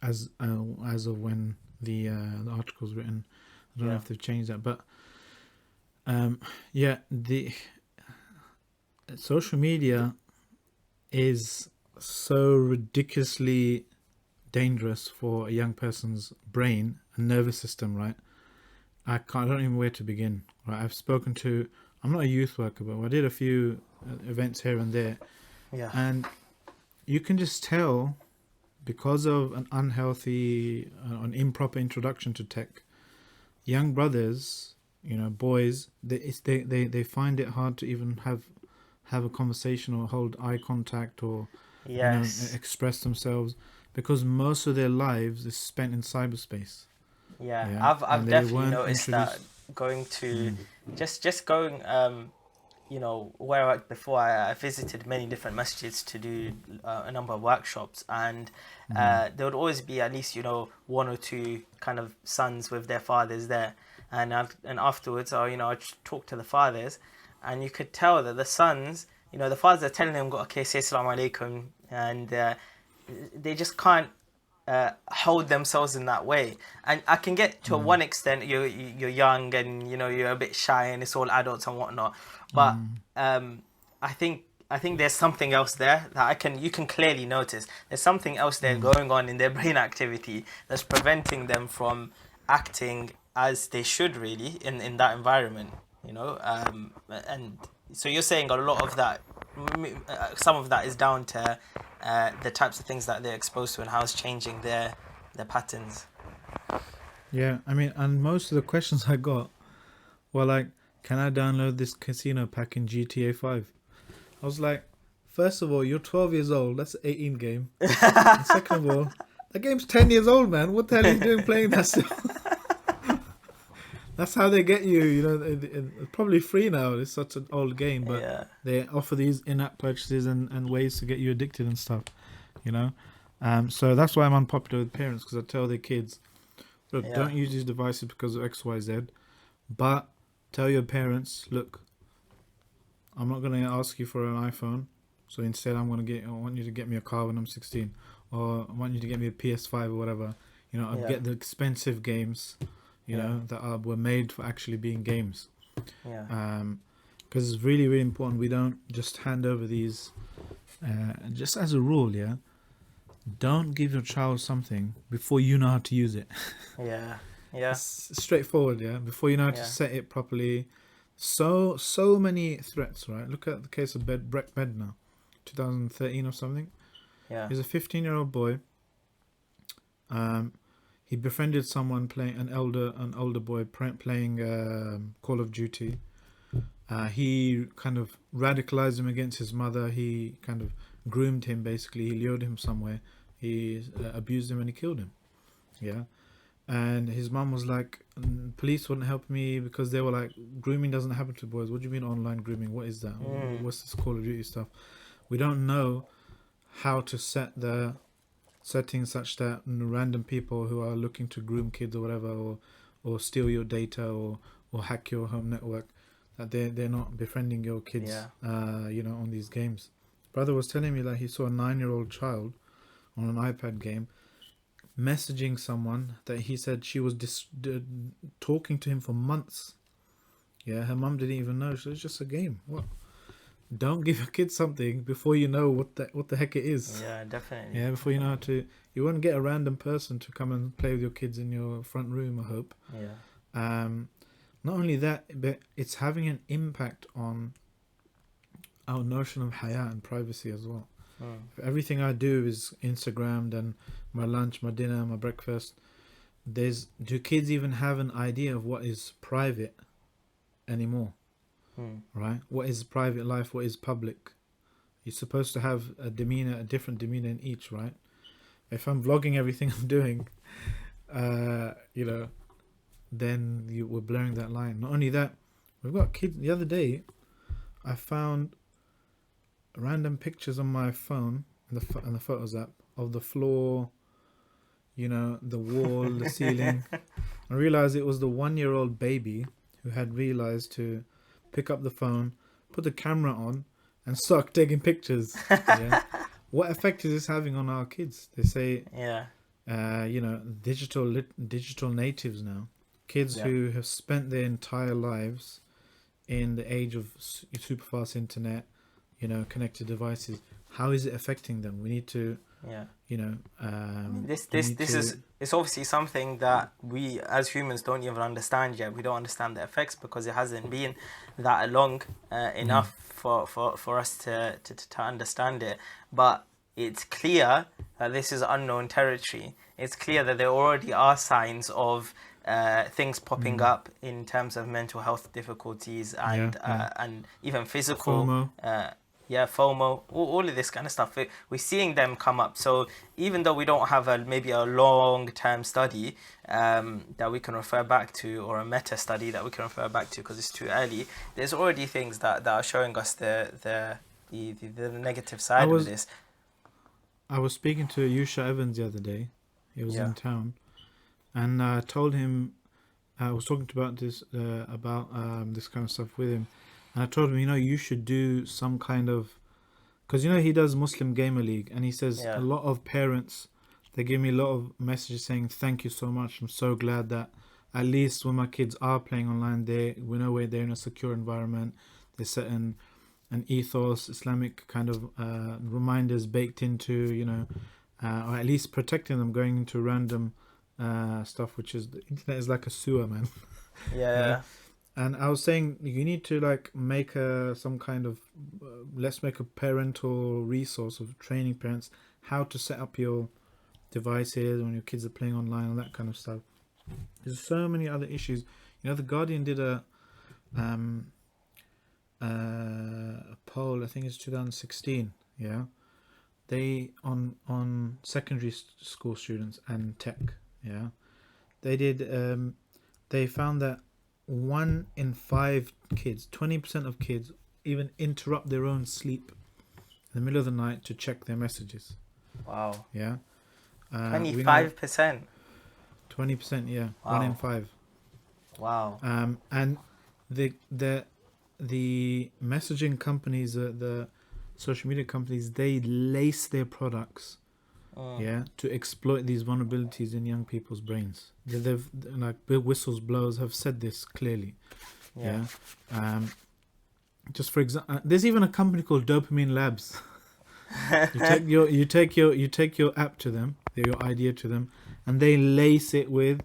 As of when the article's written, I don't know if they've changed that, but the social media is so ridiculously dangerous for a young person's brain and nervous system, right? I don't even know where to begin. Right, I'm not a youth worker, but I did a few events here and there, and you can just tell because of an unhealthy, an improper introduction to tech. Young brothers, boys, they find it hard to even have a conversation or hold eye contact or express themselves, because most of their lives is spent in cyberspace. I've definitely noticed that going to just going where before I visited many different masjids to do a number of workshops, and there would always be at least one or two kind of sons with their fathers there, and afterwards I'd talk to the fathers, and you could tell that the sons, the fathers are telling them, okay, say assalamu alaikum, and they just can't hold themselves in that way. And I can get to one extent, you're young and you're a bit shy and it's all adults and whatnot, but I think there's something else there that you can clearly notice. There's something else there going on in their brain activity that's preventing them from acting as they should really in that environment, and so you're saying a lot of that, some of that is down to the types of things that they're exposed to and how it's changing their patterns. Yeah, I mean, and most of the questions I got were like, can I download this casino pack in GTA 5? I was like, first of all, you're 12 years old. That's an 18 game. And second of all, the game's 10 years old, man. What the hell are you doing playing that still? That's how they get you, it's probably free now. It's such an old game, but they offer these in-app purchases and ways to get you addicted and stuff, So that's why I'm unpopular with parents, because I tell their kids, look, don't use these devices because of X, Y, Z, but tell your parents, look, I'm not going to ask you for an iPhone, so instead I want you to get me a car when I'm 16, or I want you to get me a PS5 or whatever. I'll get the expensive games, that were made for actually being games. Because it's really, really important we don't just hand over these just as a rule, yeah, don't give your child something before you know how to use it. Yeah. Yeah. It's straightforward, yeah. Before you know how to Yeah. set it properly. So many threats, right? Look at the case of Breck Bednar, 2013 or something. Yeah. He's a 15-year-old boy. He befriended someone playing an older boy playing Call of Duty. He kind of radicalized him against his mother. He kind of groomed him, basically. He lured him somewhere. He abused him and he killed him. Yeah. And his mum was like, police wouldn't help me because they were like, grooming doesn't happen to boys. What do you mean online grooming? What is that? What's this Call of Duty stuff? We don't know how to set the settings such that random people who are looking to groom kids or whatever, or steal your data or hack your home network, that they're not befriending your kids, on these games. Brother was telling me that he saw a 9-year-old child on an iPad game messaging someone that he said she was talking to him for months. Yeah, her mum didn't even know. So it's just a game. What? Don't give your kids something before you know what the heck it is. Yeah, definitely. Yeah, before you know how to. You won't get a random person to come and play with your kids in your front room, I hope. Yeah. Not only that, but it's having an impact on our notion of haya and privacy as well. Everything I do is Instagrammed, and my lunch, my dinner, my breakfast. Do kids even have an idea of what is private anymore? Right? What is private life? What is public? You're supposed to have a different demeanor in each, right? If I'm vlogging everything I'm doing, then we're blurring that line. Not only that, we've got kids. The other day, I found random pictures on my phone and the Photos app of the floor, the wall, the ceiling. I realized it was the 1-year-old baby who had realized to pick up the phone, put the camera on, and start taking pictures. Yeah. What effect is this having on our kids? They say, digital natives now. Kids who have spent their entire lives in the age of super fast internet, connected devices. How is it affecting them? We need to, it's obviously something that we as humans don't even understand yet. We don't understand the effects because it hasn't been that long enough for us to understand it. But it's clear that this is unknown territory. It's clear that there already are signs of things popping up in terms of mental health difficulties and even physical FOMO. FOMO, all of this kind of stuff. We're seeing them come up. So even though we don't have maybe a long-term study that we can refer back to, or a meta study that we can refer back to because it's too early, there's already things that are showing us the negative side of this. I was speaking to Yusha Evans the other day. He was in town, and I told him, I was talking about this kind of stuff with him. And I told him, you should do some kind of, because he does Muslim Gamer League, and he says a lot of parents, they give me a lot of messages saying thank you so much. I'm so glad that at least when my kids are playing online, we know where they're in a secure environment. They're set in an ethos, Islamic kind of reminders baked into, or at least protecting them going into random stuff, which is the internet is like a sewer, man. Yeah. And I was saying you need to make some kind of let's make a parental resource of training parents how to set up your devices when your kids are playing online and that kind of stuff. There's so many other issues. The Guardian did a poll, I think it's 2016. Yeah, they on secondary school students and tech. Yeah, they did. They found that 1 in 5 kids, 20% of kids, even interrupt their own sleep in the middle of the night to check their messages. Wow. Yeah. 25%. 20%, yeah. Wow. 1 in 5. Wow. And the messaging companies, the social media companies, they lace their products, to exploit these vulnerabilities in young people's brains. They've big whistleblowers have said this clearly. Just for example, there's even a company called Dopamine Labs. You take your app to them, your idea to them, and they lace it with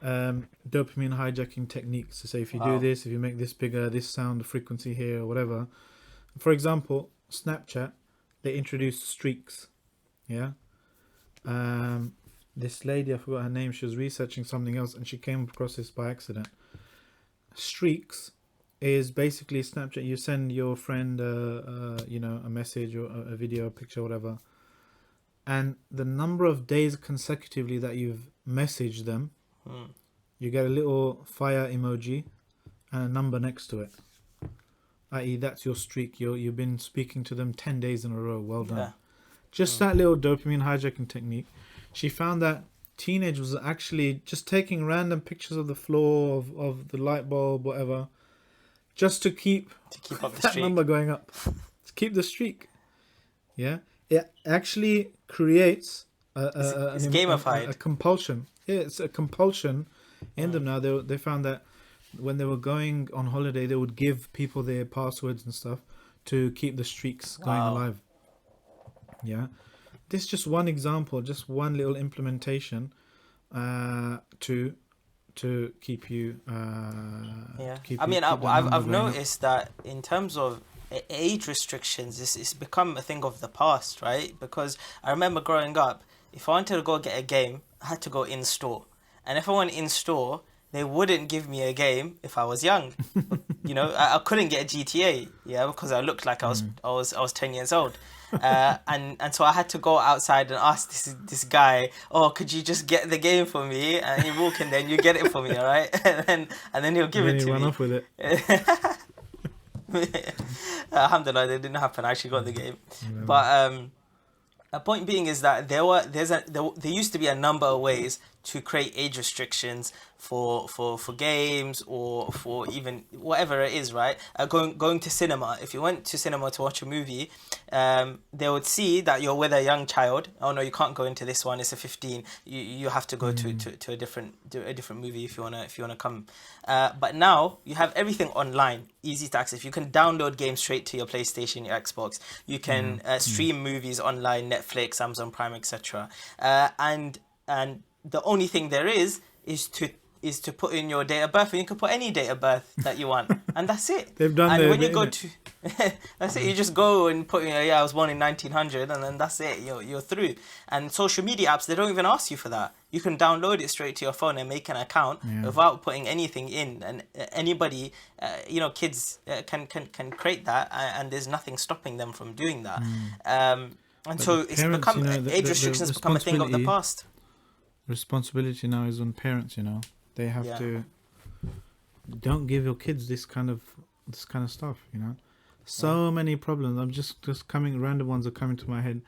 dopamine hijacking techniques. So say if you do Wow. this, if you make this bigger, this sound frequency here or whatever. For example, Snapchat, they introduced streaks. Yeah. This lady, I forgot her name, she was researching something else and she came across this by accident. Streaks is basically Snapchat. You send your friend a message or a video, a picture, whatever, and the number of days consecutively that you've messaged them, you get a little fire emoji and a number next to it, i.e. that's your streak. You've been speaking to them 10 days in a row. Well done. Yeah. Just that little dopamine hijacking technique. She found that teenagers was actually just taking random pictures of the floor, of the light bulb, whatever, just to keep up the that streak. number going up, to keep the streak. Yeah, it actually creates It's gamified. a compulsion. Yeah, it's a compulsion in them now. They found that when they were going on holiday, they would give people their passwords and stuff to keep the streaks going alive. Yeah, this is just one example, just one little implementation to keep you. Yeah, Keep I you, mean, keep that I've number going up. noticed that in terms of age restrictions, it's become a thing of the past, right? Because I remember growing up, if I wanted to go get a game, I had to go in store, and if I went in store, they wouldn't give me a game if I was young. You know, I couldn't get a GTA, yeah, because I looked like I was 10 years old. And so I had to go outside and ask this guy, oh, could you just get the game for me? And you walk in there and you get it for me, all right? And then he'll give And it then to you run me. off with it. Alhamdulillah, that didn't happen. I actually got the game. Yeah. But a point being is that there used to be a number of ways to create age restrictions for games or for even whatever it is, right? Going to cinema. If you went to cinema to watch a movie, they would see that you're with a young child. Oh no, you can't go into this one. It's a 15. You have to go to a different movie if you wanna come. But now you have everything online, easy to access. You can download games straight to your PlayStation, your Xbox. You can stream movies online, Netflix, Amazon Prime, etc. And the only thing there is to put in your date of birth, and you can put any date of birth that you want, and that's it. They've done and their when you bit, go innit? to that's it. You just go and put in, I was born in 1900, and then that's it. You're through. And social media apps, they don't even ask you for that. You can download it straight to your phone and make an account without putting anything in. And anybody, kids can create that, and there's nothing stopping them from doing that. And But so the it's parents, become the age restrictions become a thing of the past. responsibility now is on parents. They have to don't give your kids this kind of stuff. So many problems. I'm just coming. Random ones are coming to my head.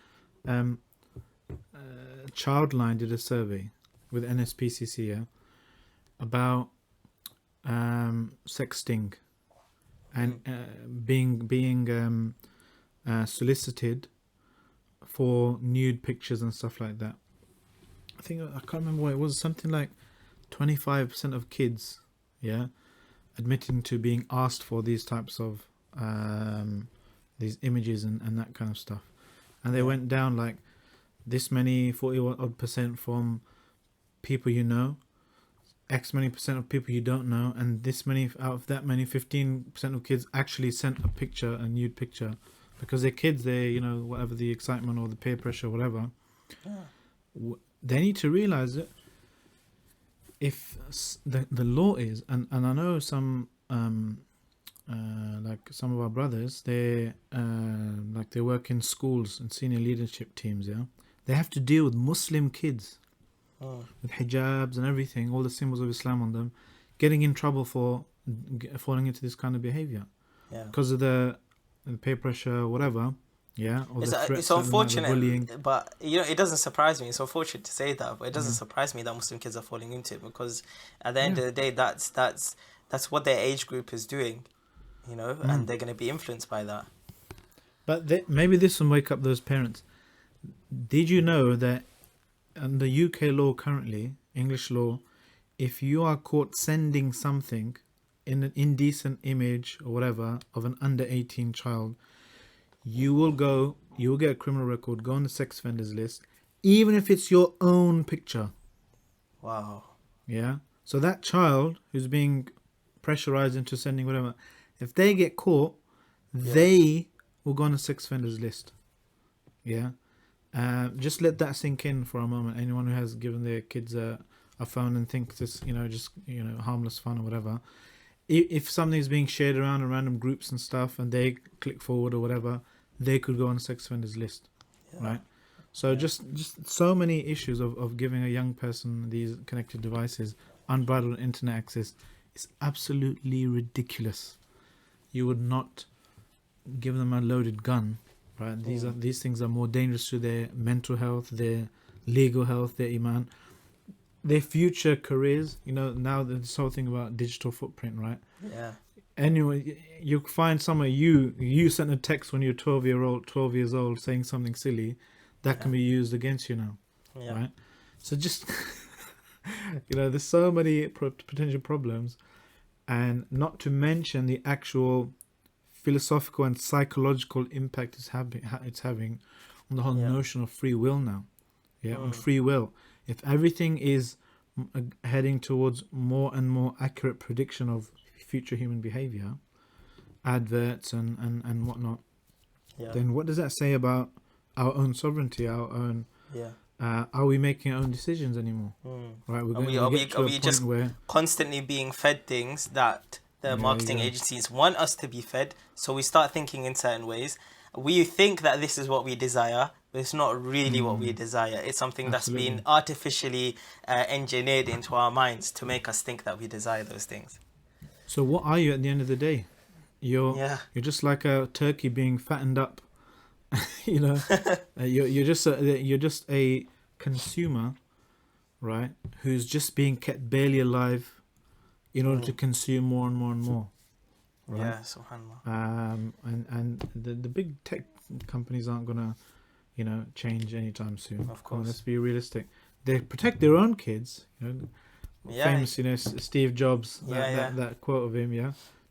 Childline did a survey with NSPCC about sexting and being solicited for nude pictures and stuff like that. I can't remember what it was. Something like 25% of kids, admitting to being asked for these types of these images and that kind of stuff. And they went down like this many, 40% from people you know, X many percent of people you don't know, and this many out of that many, 15% of kids actually sent a picture, a nude picture, because they're kids. They, whatever the excitement or the peer pressure, or whatever. They need to realize that if the law is, and I know some like some of our brothers, they work in schools and senior leadership teams. They have to deal with Muslim kids with hijabs and everything, all the symbols of Islam on them, getting in trouble for falling into this kind of behavior because of the peer pressure or whatever. Or the threats, it's unfortunate, the bullying. but it doesn't surprise me. It's unfortunate to say that, but it doesn't surprise me that Muslim kids are falling into it, because at the end of the day, that's what their age group is doing, and they're going to be influenced by that. But maybe this will wake up those parents. Did you know that under UK law currently, English law, if you are caught sending something in an indecent image or whatever of an under 18 child, you will go you'll get a criminal record, go on the sex offenders list, even if it's your own picture. Wow. Yeah. So that child who's being pressurized into sending whatever, if they get caught, they will go on the sex offenders list. Yeah. Just let that sink in for a moment. Anyone who has given their kids a phone and thinks it's, just, harmless fun or whatever. If something's being shared around in random groups and stuff and they click forward or whatever, they could go on a sex offenders list. Right? So just so many issues of giving a young person these connected devices, unbridled internet access, is absolutely ridiculous. You would not give them a loaded gun, right? These things are more dangerous to their mental health, their legal health, their iman, their future careers. Now this whole thing about digital footprint, right? Yeah. Anyway, you find somewhere you sent a text when you're 12 years old saying something silly that can be used against you now, right? So just there's so many potential problems, and not to mention the actual philosophical and psychological impact it's having on the whole notion of free will now. On free will. If everything is heading towards more and more accurate prediction of future human behavior, adverts and whatnot, then what does that say about our own sovereignty, our own? Are we making our own decisions anymore? Right? Are we just constantly being fed things that the marketing agencies want us to be fed? So we start thinking in certain ways. We think that this is what we desire, but it's not really what we desire. It's something that's been artificially engineered into our minds to make us think that we desire those things. So what are you at the end of the day? You're just like a turkey being fattened up. You're just a consumer, right? Who's just being kept barely alive in order to consume more and more and more. Right? Yeah, subhanAllah. And the big tech companies aren't gonna, change anytime soon. Of course. Let's be realistic. They protect their own kids. Famous, Steve Jobs. That quote of him.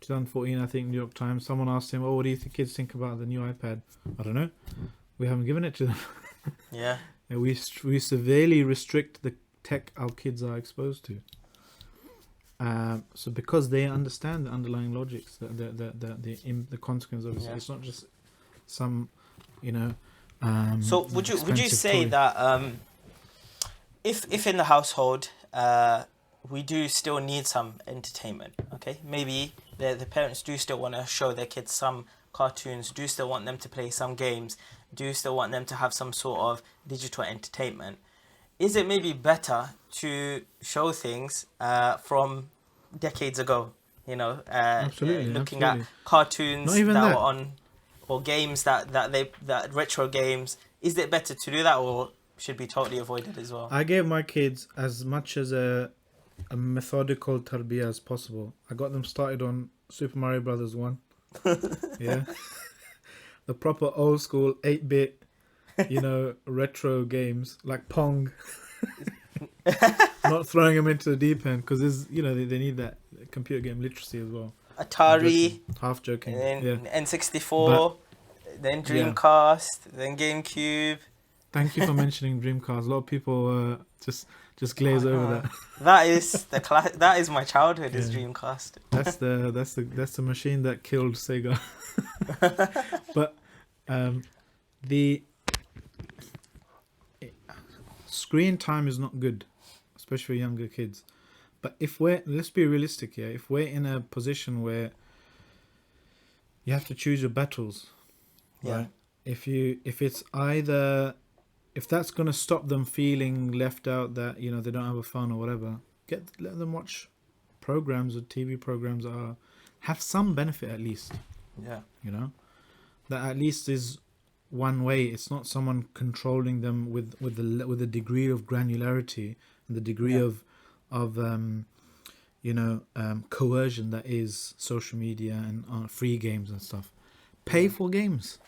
2014, I think, New York Times. Someone asked him, "What do you think kids think about the new iPad?" I don't know. We haven't given it to them. We severely restrict the tech our kids are exposed to. So because they understand the underlying logics, the consequence of it, it's not just some, So would you say that if in the household we do still need some entertainment, okay? Maybe the parents do still want to show their kids some cartoons, do still want them to play some games, do still want them to have some sort of digital entertainment. Is it maybe better to show things from decades ago? Looking at cartoons that were on, or games that retro games. Is it better to do that, or should be totally avoided as well? I gave my kids as much as a methodical tarbiyah as possible. I got them started on Super Mario Brothers 1. The proper old school 8-bit, retro games like Pong. Not throwing them into the deep end because they need that computer game literacy as well. Atari, half joking, N64, then Dreamcast, then GameCube. Thank you for mentioning Dreamcast. A lot of people just glaze over that. That is my childhood. Is Dreamcast. That's the machine that killed Sega. But the screen time is not good, especially for younger kids. But let's be realistic here. If we're in a position where you have to choose your battles, right? If that's going to stop them feeling left out, that they don't have a phone or whatever, let them watch programs or TV programs that have some benefit at least. That at least is one way. It's not someone controlling them with a degree of granularity and the degree of coercion that is social media and free games and stuff. Pay for games.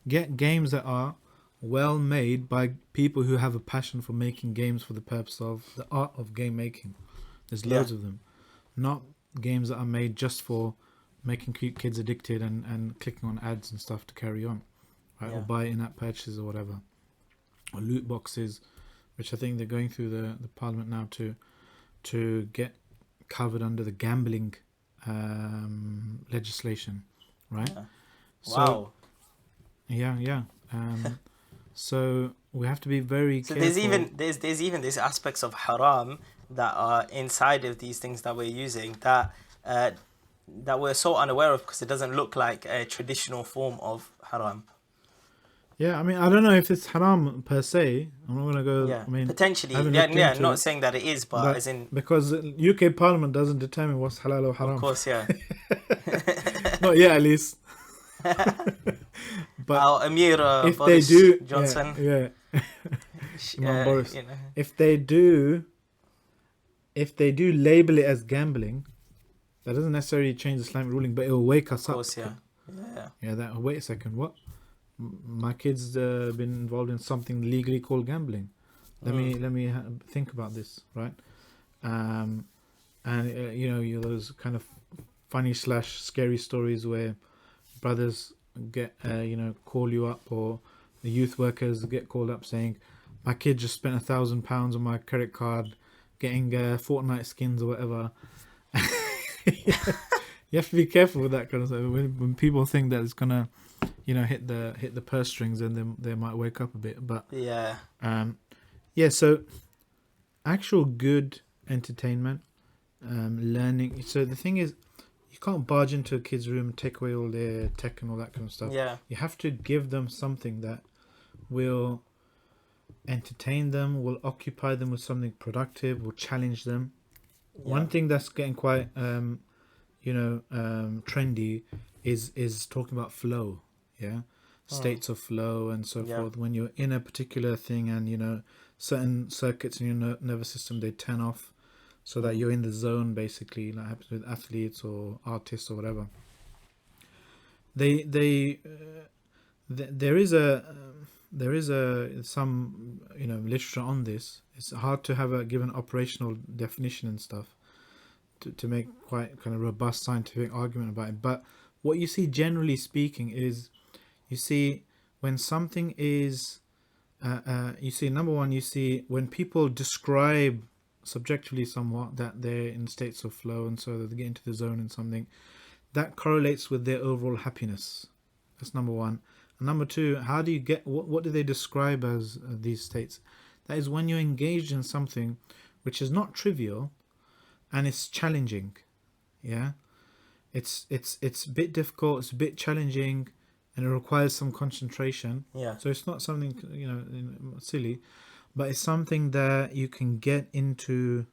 Get games that are well made by people who have a passion for making games for the purpose of the art of game making. There's loads of them. Not games that are made just for making kids addicted and clicking on ads and stuff to carry on. right? Yeah. Or buy in-app purchases or whatever, or loot boxes, which I think they're going through the parliament now to get covered under the gambling legislation, right? Yeah. So Wow. yeah. So we have to be very So careful. there's even these aspects of haram that are inside of these things that we're using uh, that we're so unaware of because it doesn't look like a traditional form of haram. Yeah, I mean, I don't know if it's haram per se. I'm not gonna go. Yeah, I mean, I potentially. haven't Yeah, looked yeah. into Not it, saying that it is, but but as in, because UK Parliament doesn't determine what's halal or of haram, course, yeah. not yet at least. But Our Emir if they Boris do, Johnson, yeah, Imam Boris, you know, if they do, label it as gambling, that doesn't necessarily change the Islamic ruling, but it will wake of us up. course, yeah, yeah, Yeah, that. Wait a second. What? My kid's been involved in something legally called gambling. Let me think about this, right? And those kind of funny / scary stories where brothers get call you up, or the youth workers get called up saying, my kid just spent £1,000 on my credit card getting Fortnite skins or whatever. You have to be careful with that kind of stuff. When people think that it's gonna hit the purse strings, and they might wake up a bit. But yeah, so actual good entertainment, learning. So the thing is, you can't barge into a kid's room and take away all their tech and all that kind of stuff. yeah, You have to give them something that will entertain them, will occupy them with something productive, will challenge them. yeah. One thing that's getting quite trendy is talking about flow, states of flow and so Yeah. forth. When you're in a particular thing, and certain circuits in your nervous system, they turn off, so that you're in the zone, basically, like happens with athletes or artists or whatever. There is some literature on this. It's hard to have a given operational definition and stuff to make quite kind of robust scientific argument about it. But what you see, generally speaking, is you see when something is you see, number one, you see when people describe subjectively somewhat that they're in states of flow, and so that they get into the zone in something, that correlates with their overall happiness. That's number one. And number two, how do you get what do they describe as these states? That is when you're engaged in something which is not trivial and it's challenging. It's a bit difficult, it's a bit challenging, and it requires some concentration. Yeah. So it's not something silly, but it's something that you can get into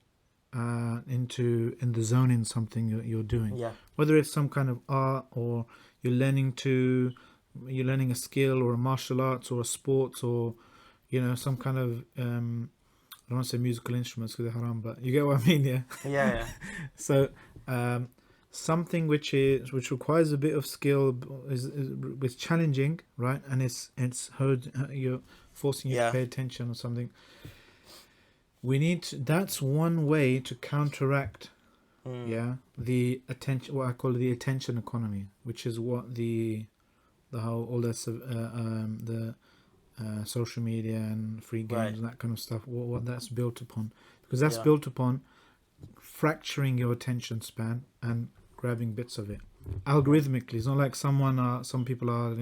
in the zone in something you're doing. Yeah. Whether it's some kind of art, or you're learning a skill, or a martial arts, or a sports, or some kind of I don't want to say musical instruments because they're haram, but you get what I mean. Yeah. Yeah. So something which requires a bit of skill, is challenging, right? And it's you're forcing you to pay attention or something. That's one way to counteract the attention, what I call the attention economy, which is what the social media and free games and that kind of stuff, what that's built upon, because that's built upon fracturing your attention span and grabbing bits of it algorithmically. It's not like some people are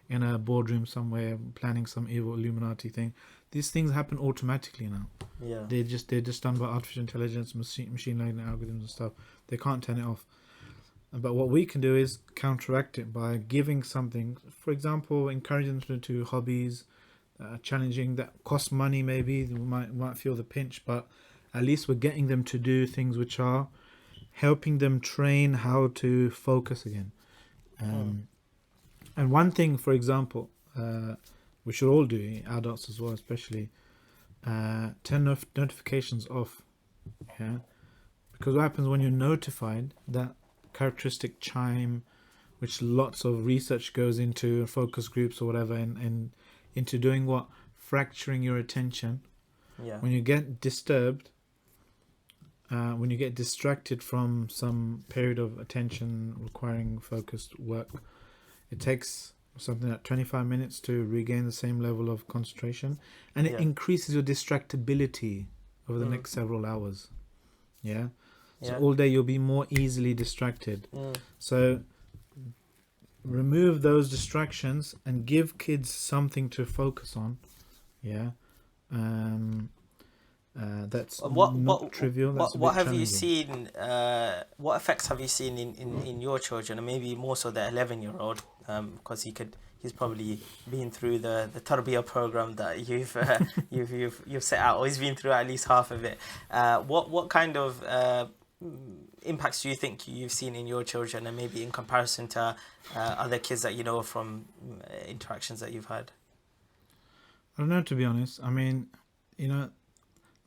in a boardroom somewhere planning some evil Illuminati thing. These things happen automatically now. Yeah. They're just done by artificial intelligence, machine learning algorithms and stuff. They can't turn it off. But what we can do is counteract it by giving something, for example, encouraging them to hobbies, challenging, that cost money. Maybe we might feel the pinch, but at least we're getting them to do things which are helping them train how to focus again. And one thing, for example, we should all do, adults as well, especially, turn notifications off. Yeah, because what happens when you're notified, that characteristic chime, which lots of research goes into, focus groups or whatever, and into doing what? Fracturing your attention. Yeah. When you get disturbed, when you get distracted from some period of attention requiring focused work, it takes something like 25 minutes to regain the same level of concentration, and it Yeah. increases your distractibility over the next several hours. Yeah. So Yeah. all day you'll be more easily distracted. Mm. So remove those distractions and give kids something to focus on. Yeah. That's not trivial. That's a What bit have you challenging. seen? What effects have you seen in your children, and maybe more so the 11-year-old, because he's probably been through the tarbiyah program that you've set out, or he's been through at least half of it. What kind of impacts do you think you've seen in your children, and maybe in comparison to other kids that you know from interactions that you've had? I don't know, to be honest. I mean,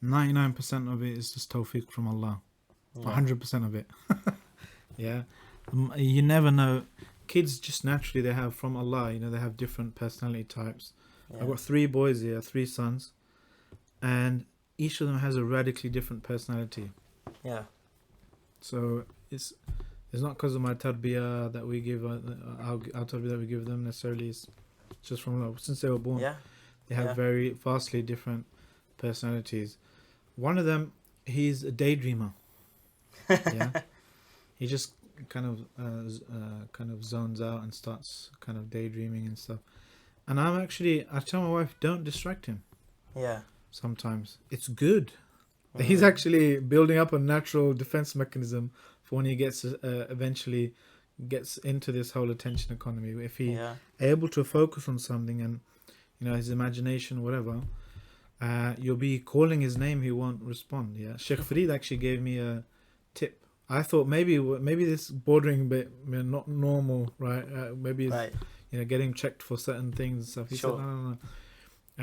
99% of it is just tawfiq from Allah. Yeah. 100% of it. Yeah. You never know. Kids just naturally, they have from Allah, they have different personality types. Yeah. I've got 3 boys here, 3 sons, and each of them has a radically different personality. Yeah. So it's not because of my tarbiyah that we give, our tarbiyah that we give them necessarily. It's just from Allah. Since they were born, Yeah. they have very vastly different personalities. One of them, he's a daydreamer. Yeah, he just kind of zones out and starts kind of daydreaming and stuff. And I tell my wife, don't distract him. Yeah. Sometimes it's good. He's actually building up a natural defense mechanism for when he gets eventually gets into this whole attention economy. If he able to focus on something and his imagination, whatever, you'll be calling his name, he won't respond. Yeah, Sheikh Farid actually gave me a tip. I thought maybe this bordering a bit not normal, right? Maybe it's, getting checked for certain things and stuff. He said no.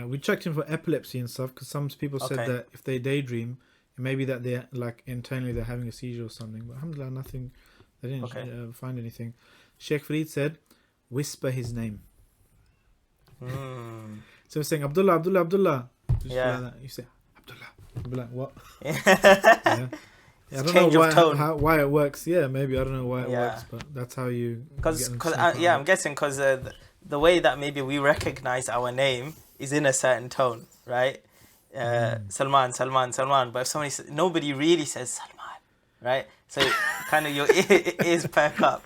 We checked him for epilepsy and stuff because some people said that if they daydream, maybe that they're like internally they're having a seizure or something. But alhamdulillah, nothing. They didn't find anything. Sheikh Farid said, whisper his name. So we're saying Abdullah. Just like that. You say Abdullah. I'll be like, what? Yeah. I don't know why it works. Yeah, maybe I don't know why it works, but that's how you. Because I'm guessing because the way that maybe we recognize our name is in a certain tone, right? Salman. But if somebody nobody really says Salman, right? So kind of your ears perk up,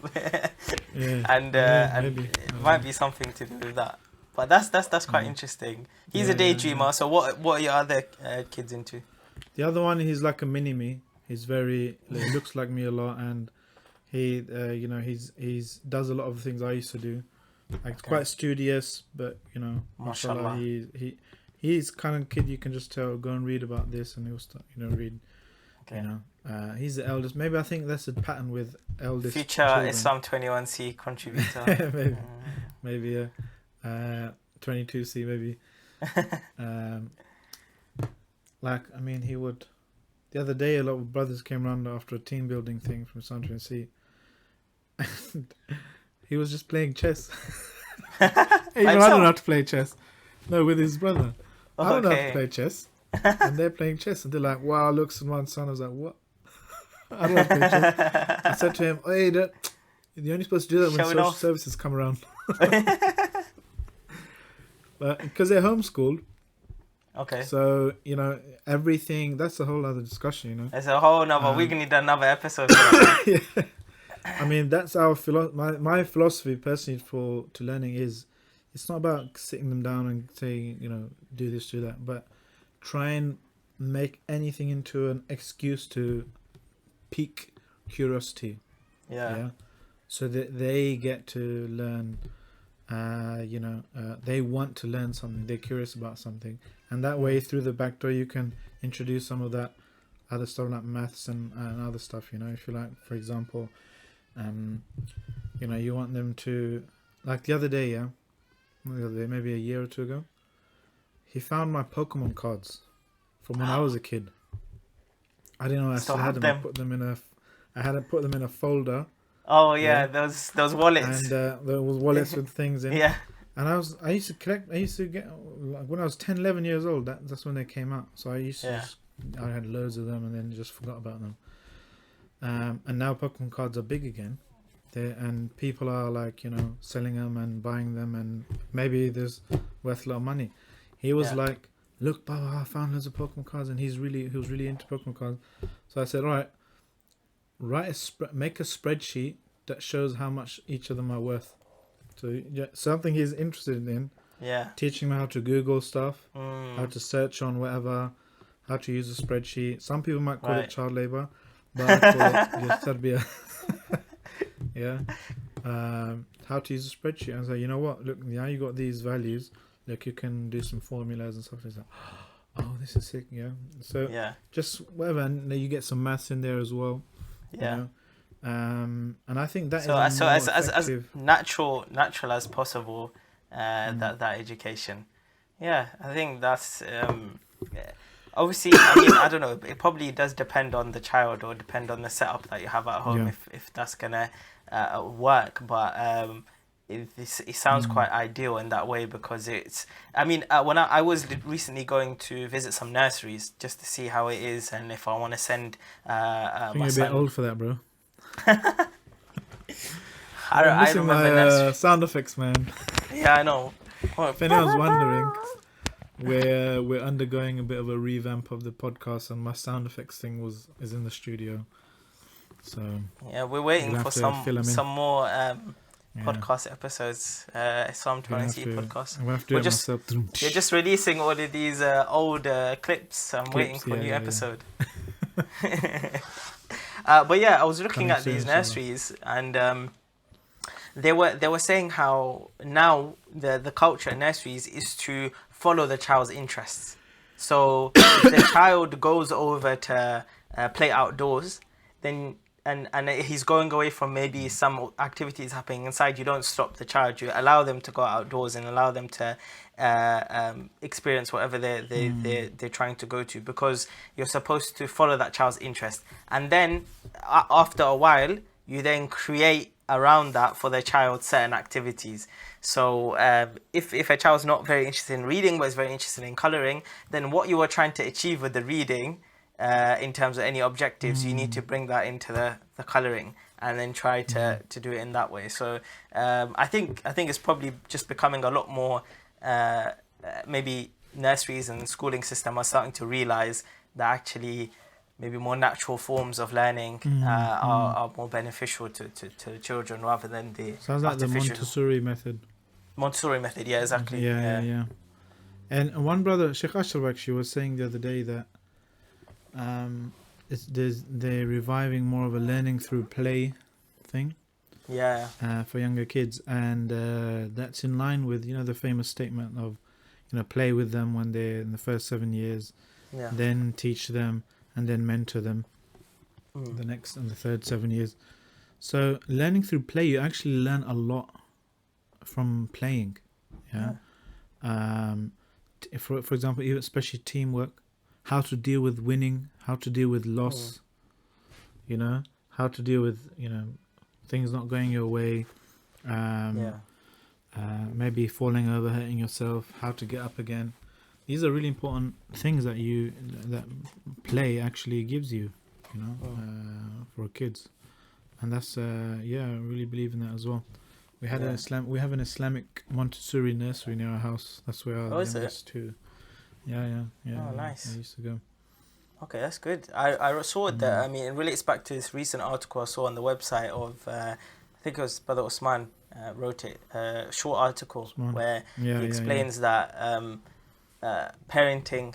and it might be something to do with that. But that's quite interesting. He's a daydreamer. So what are your other kids into? The other one, he's like a mini me. He's he looks like me a lot, and he he's does a lot of the things I used to do. Like quite studious, but mashallah, he's kind of kid you can just tell, go and read about this, and he'll start read. He's the eldest. Maybe I think that's a pattern with eldest future children. Islam 21C contributor. maybe 22C maybe. He would. The other day, a lot of brothers came around after a team building thing from Islam 21C. And he was just playing chess. I don't know how to play chess. No, with his brother. I don't know how to play chess. And they're playing chess. And they're like, wow, look, Salman's son. I was like, what? I don't know how to play chess. I said to him, hey, you're only supposed to do that when social services come around. But because they're homeschooled. Okay. So, everything, that's a whole other discussion, It's a whole nother, we need another episode. Yeah. I mean, that's our my philosophy personally to learning is, it's not about sitting them down and saying, do this, do that, but try and make anything into an excuse to pique curiosity. Yeah. So that they get to learn, they want to learn something, they're curious about something. And that way, through the back door, you can introduce some of that other stuff like maths and other stuff, if you like, for example, you want them to, like the other day, maybe a year or two ago, he found my Pokemon cards from when I was a kid. I didn't know I still had them. I hadn't put them in a folder. Oh yeah, those wallets. And there was wallets with things in. Yeah. And I used to get, like, when I was 10, 11 years old, that's when they came out. So I had loads of them and then just forgot about them. And now Pokemon cards are big again. and people are like, selling them and buying them, and maybe there's worth a lot of money. He was like, look, Baba, I found loads of Pokemon cards, and he was really into Pokemon cards. So I said, all right, make a spreadsheet that shows how much each of them are worth. So something he's interested in. Yeah. Teaching him how to Google stuff, how to search on whatever, how to use a spreadsheet. Some people might call it child labor, but I call it just tarbiyah. Yeah. How to use a spreadsheet and say, you know what? Look, now you got these values. Like you can do some formulas and stuff like that. Oh, this is sick. Yeah. So just whatever, and you get some maths in there as well. Yeah. And I think that so as natural as possible. That education. Yeah, I think that's obviously. I mean, I don't know. It probably does depend on the child or depend on the setup that you have at home if that's gonna work. But it sounds quite ideal in that way because it's. I mean, when I was recently going to visit some nurseries just to see how it is and if I want to send I think you're a bit old for that, bro. I remember my sound effects, man. Yeah, I know. If anyone's wondering, we're undergoing a bit of a revamp of the podcast, and my sound effects thing is in the studio. So yeah, we're waiting for some more podcast episodes. Islam 20 podcast. We're just releasing all of these old clips. I'm waiting for a new episode. But yeah, I was looking at these nurseries and. They were saying how now the culture in nurseries is to follow the child's interests. So if the child goes over to play outdoors, then and he's going away from maybe some activities happening inside, you don't stop the child. You allow them to go outdoors and allow them to experience whatever they're trying to go to, because you're supposed to follow that child's interest. And then after a while, you then create around that for the child certain activities. So if a child's not very interested in reading but is very interested in colouring, then what you were trying to achieve with the reading in terms of any objectives, you need to bring that into the colouring and then try to do it in that way. So I think it's probably just becoming a lot more maybe nurseries and schooling system are starting to realise that actually maybe more natural forms of learning are more beneficial to children rather than the sounds like the Montessori method. Montessori method, yeah, exactly. Yeah. And one brother, Sheikh Ashraf, actually was saying the other day that they're reviving more of a learning through play thing. Yeah. For younger kids, and that's in line with the famous statement of play with them when they're in the first 7 years, then teach them. And then mentor them the next and the third 7 years. So learning through play, you actually learn a lot from playing. Yeah. For example, especially teamwork, how to deal with winning, how to deal with loss. How to deal with things not going your way. Maybe falling over, hurting yourself, how to get up again. These are really important things that play actually gives you, for kids, and that's I really believe in that as well. We had we have an Islamic Montessori nursery near our house. That's where our youngest too. Yeah. Oh, nice. I used to go. Okay, that's good. I saw that. I mean, it relates back to this recent article I saw on the website of I think it was Brother Usman wrote it, a short article where he explains that. Parenting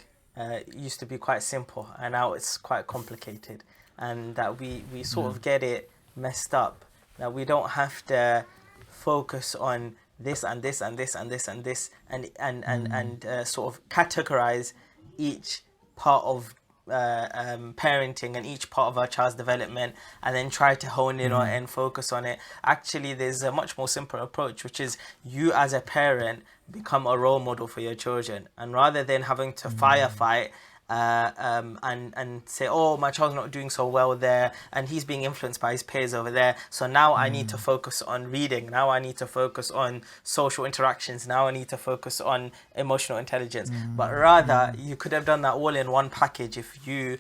used to be quite simple and now it's quite complicated, and that we sort of get it messed up, that we don't have to focus on this and this and this and this and this and sort of categorize each part of parenting and each part of our child's development and then try to hone in on it and focus on it. Actually, there's a much more simple approach, which is you as a parent become a role model for your children, and rather than having to firefight and say, oh, my child's not doing so well there and he's being influenced by his peers over there, so now I need to focus on reading, now I need to focus on social interactions, now I need to focus on emotional intelligence. But rather you could have done that all in one package if you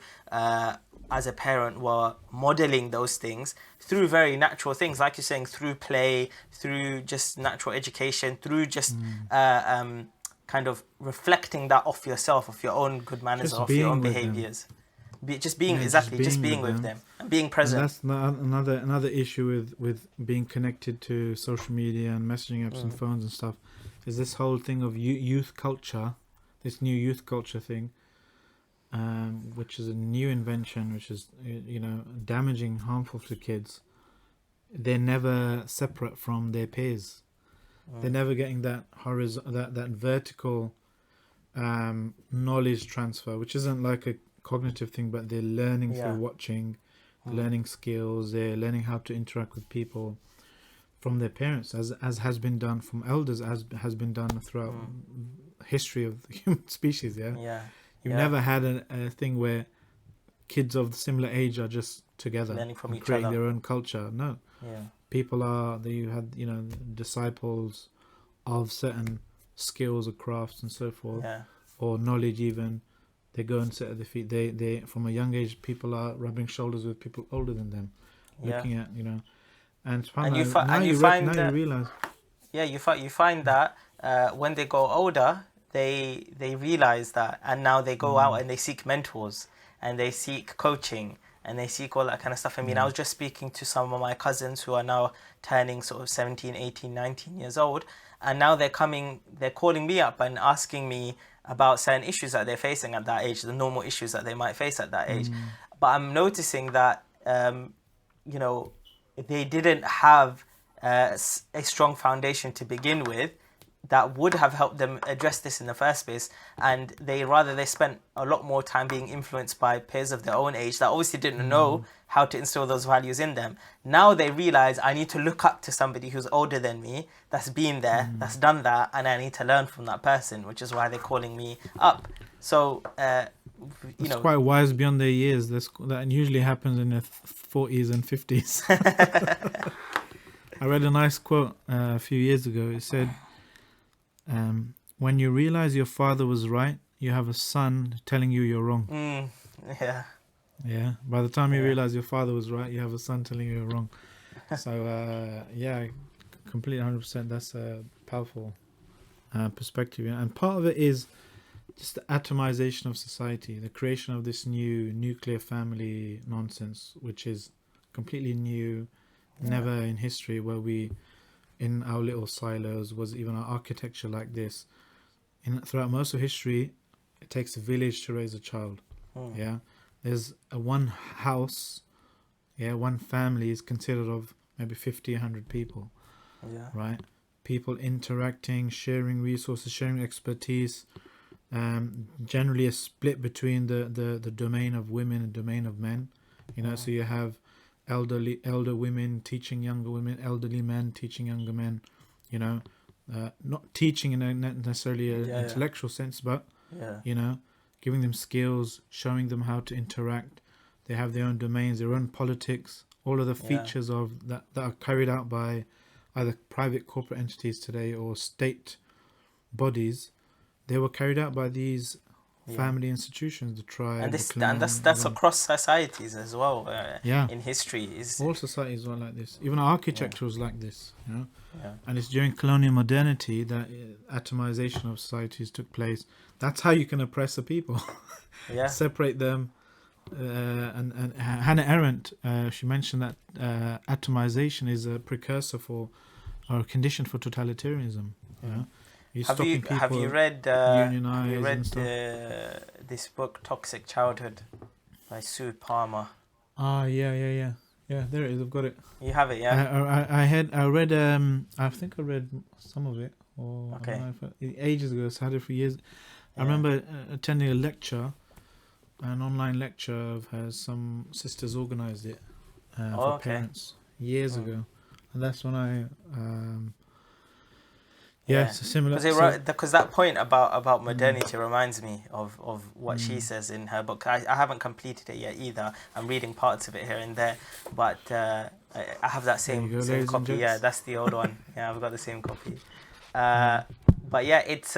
as a parent were modeling those things through very natural things, like you're saying, through play, through just natural education, through just kind of reflecting that off yourself, of your own good manners, Just of your own being with them. behaviors. Just being, Yeah, exactly, just being with with them. them and being And present. that's another issue with being connected to social media and messaging apps and phones and stuff, is this whole thing of youth culture, this new youth culture thing, which is a new invention, which is damaging, harmful to kids. They're never separate from their peers. They're never getting that that vertical knowledge transfer, which isn't like a cognitive thing, but they're learning through watching, learning skills. They're learning how to interact with people from their parents, as has been done from elders, as has been done throughout history of the human species. You've never had a thing where kids of similar age are just together learning from and each creating other. their own culture. No, people are. You had disciples of certain skills or crafts and so forth, or knowledge even. They go and sit at their feet. They from a young age, people are rubbing shoulders with people older than them, looking at and you find that, you realize. Yeah, you find that when they go older, they realize that, and now they go out and they seek mentors and they seek coaching and they seek all that kind of stuff. I mean, I was just speaking to some of my cousins who are now turning sort of 17, 18, 19 years old, and now they're calling me up and asking me about certain issues that they're facing at that age, the normal issues that they might face at that age. But I'm noticing that, they didn't have a strong foundation to begin with that would have helped them address this in the first place, and they spent a lot more time being influenced by peers of their own age that obviously didn't know how to instill those values in them. Now they realize, I need to look up to somebody who's older than me, that's been there, that's done that, and I need to learn from that person, which is why they're calling me up. So It's quite wise beyond their years. That usually happens in their 40s and 50s. I read a nice quote a few years ago. It said, when you realize your father was right, you have a son telling you you're wrong. Yeah. By the time you realize your father was right, you have a son telling you you're wrong. So, completely 100%. That's a powerful perspective. And part of it is just the atomization of society, the creation of this new nuclear family nonsense, which is completely new, never in history where we, in our little silos, was even our architecture like this. Throughout most of history, it takes a village to raise a child. There's one house, one family is considered of maybe 50, 100 people, right? People interacting, sharing resources, sharing expertise. Generally a split between the domain of women and domain of men. So you have elder women teaching younger women, elderly men teaching younger men. Not teaching in a necessarily an intellectual sense, but giving them skills, showing them how to interact. They have their own domains, their own politics, all of the features of that are carried out by either private corporate entities today or state bodies. They were carried out by these family institutions, the tribe, and the clan, that's across societies as well. In history, all societies were like this. Even architecture was like this. And it's during colonial modernity that atomization of societies took place. That's how you can oppress a people. Separate them. And Hannah Arendt, she mentioned that atomization is a precursor for, or a condition for totalitarianism. Have you read this book Toxic Childhood by Sue Palmer? Yeah, there it is. I've got it. You have it, I read I think I read some of it, or I don't know ages ago. So I had it for years. I remember attending a lecture, an online lecture of hers. Some sisters organized it for parents years ago, and that's when I it's a similar. Because that point about modernity reminds me of what she says in her book. I haven't completed it yet either. I'm reading parts of it here and there, but I have that same copy. Yeah, that's the old one. Yeah, I've got the same copy. But yeah, it's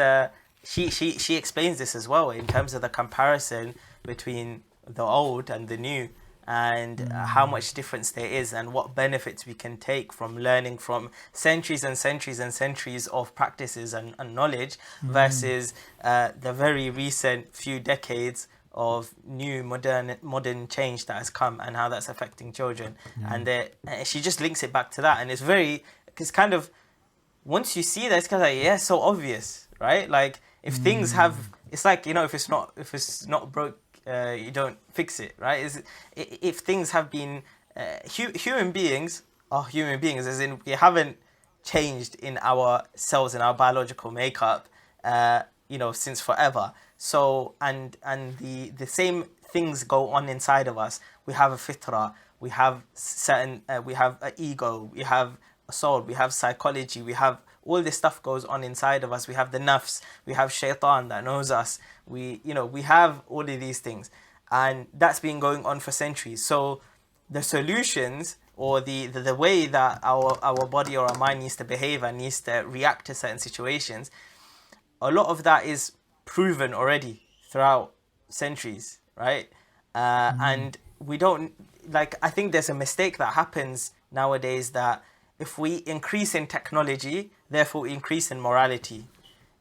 she explains this as well in terms of the comparison between the old and the new. and how much difference there is, and what benefits we can take from learning from centuries and centuries and centuries of practices and knowledge versus the very recent few decades of new modern change that has come, and how that's affecting children. And she just links it back to that, and it's kind of, once you see that, it's kind of like, yeah, so obvious, right? Like, if things have, it's like, if it's not broke, you don't fix it, right? If things have been, human beings are human beings, as in we haven't changed in our cells, in our biological makeup, since forever. So, and the same things go on inside of us. We have a fitra, we have we have an ego, we have a soul, we have psychology, we have all this stuff goes on inside of us. We have the nafs, we have shaitan that knows us. We have all of these things, and that's been going on for centuries. So the solutions, or the way that our body or our mind needs to behave and needs to react to certain situations, a lot of that is proven already throughout centuries, right? And we don't, I think there's a mistake that happens nowadays, that if we increase in technology, therefore increase in morality,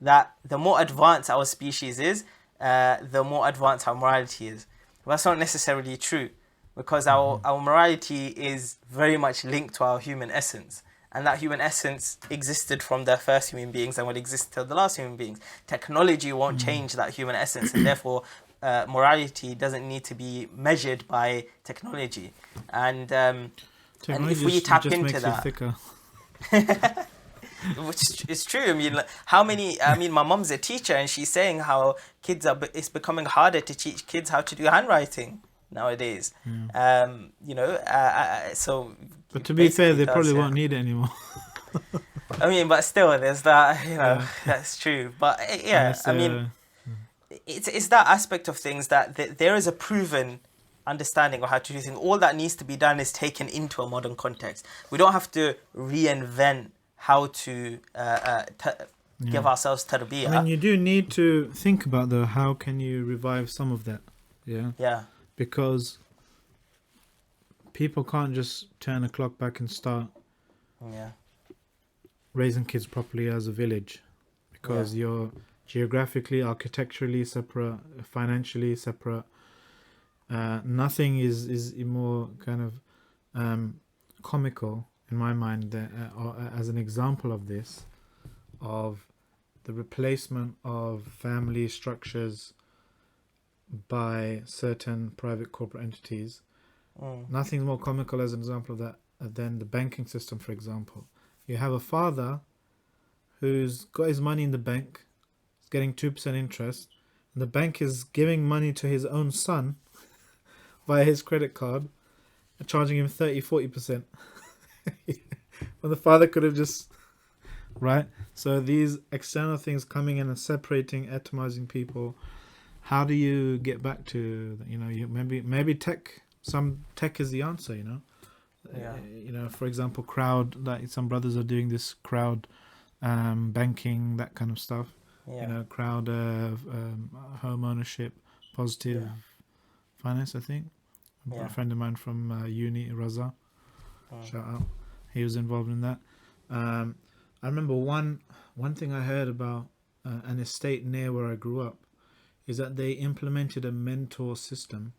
that the more advanced our species is, the more advanced our morality is. Well, that's not necessarily true, because our morality is very much linked to our human essence. And that human essence existed from the first human beings and will exist till the last human beings. Technology won't change that human essence, and therefore morality doesn't need to be measured by technology. And if we tap into that, which is true. I mean, my mom's a teacher, and she's saying how it's becoming harder to teach kids how to do handwriting nowadays. So. But to be fair, they probably won't need it anymore. I mean, but still, there's that. That's true. But it's that aspect of things that there is a proven understanding of how to do things. All that needs to be done is taken into a modern context. We don't have to reinvent how to give ourselves tarbiyah. I mean, you do need to think about, though, how can you revive some of that? Yeah. Because people can't just turn the clock back and start raising kids properly as a village, because you're geographically, architecturally separate, financially separate. Nothing is more kind of comical in my mind as an example of this, of the replacement of family structures by certain private corporate entities. Nothing's more comical as an example of that than the banking system, for example. You have a father who's got his money in the bank, is getting 2% interest, and the bank is giving money to his own son via his credit card and charging him 30-40%. When the father could have just... Right? So these external things coming in and separating, atomizing people. How do you get back to, maybe tech... Some tech is the answer, for example, crowd, like some brothers are doing this crowd banking, that kind of stuff. Crowd home ownership, positive finance, I think. A friend of mine from uni, Raza, shout out, he was involved in that. I remember one thing I heard about an estate near where I grew up is that they implemented a mentor system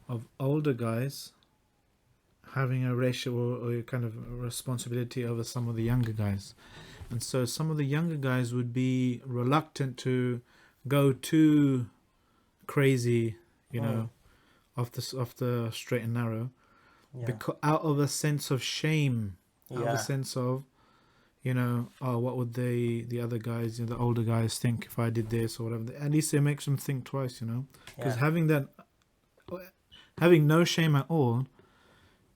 of older guys having a ratio or kind of a responsibility over some of the younger guys. And so some of the younger guys would be reluctant to go too crazy, off the straight and narrow, because out of a sense of shame, out of a sense of, what would the other guys, the older guys think if I did this or whatever. At least it makes them think twice, because having no shame at all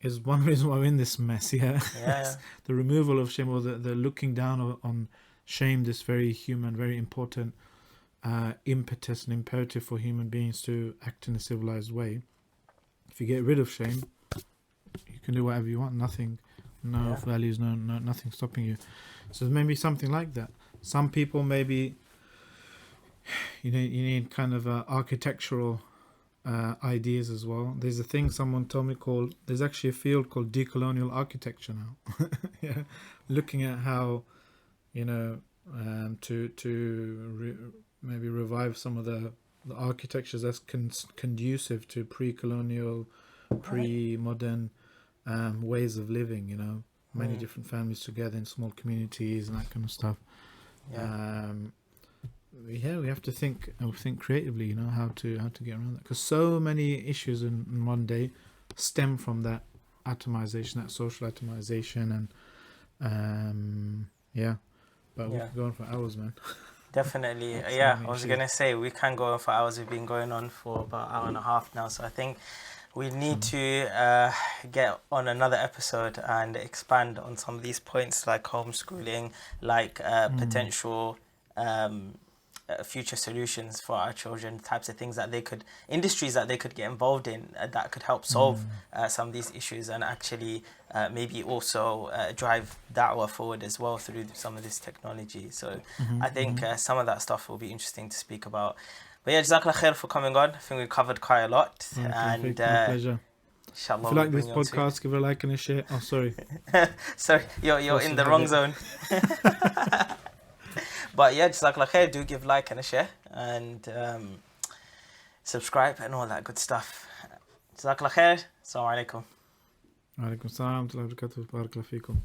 is one reason why we're in this mess. The removal of shame, or the looking down on shame, this very human, very important impetus and imperative for human beings to act in a civilized way. If you get rid of shame, you can do whatever you want. Nothing, values, nothing stopping you. So maybe something like that. Some people maybe you need kind of architectural ideas as well. There's a thing someone told me called, there's actually a field called decolonial architecture now. Yeah, looking at how, you know, maybe revive some of the architectures that's conducive to pre-colonial, pre-modern ways of living, you know, many different families together in small communities and that kind of stuff. We have to think creatively, you know, how to get around that, because so many issues in one day stem from that atomization, that social atomization, and but we could go on for hours, man. Definitely. So Yeah, many I was issues. going to say, we can go on for hours. We've been going on for about an hour and a half now. So I think we need to get on another episode and expand on some of these points, like homeschooling, like potential future solutions for our children, types of things that they could, industries that they could get involved in that could help solve some of these issues, and actually maybe also drive da'wah forward as well through some of this technology. So I think some of that stuff will be interesting to speak about. But yeah, Jazakallah khair for coming on. I think we covered quite a lot. Okay, and my pleasure. Inshallah, If you like this podcast, give it a like and a share. Oh, sorry. Sorry, you're in the wrong zone. But yeah, Jazakallah khair. Do give like and a share and subscribe and all that good stuff. Jazakallah khair. Assalamu alaikum. Wa alaikum salam wa rahmatullahi wa barakatuh. Barakallahu feekum.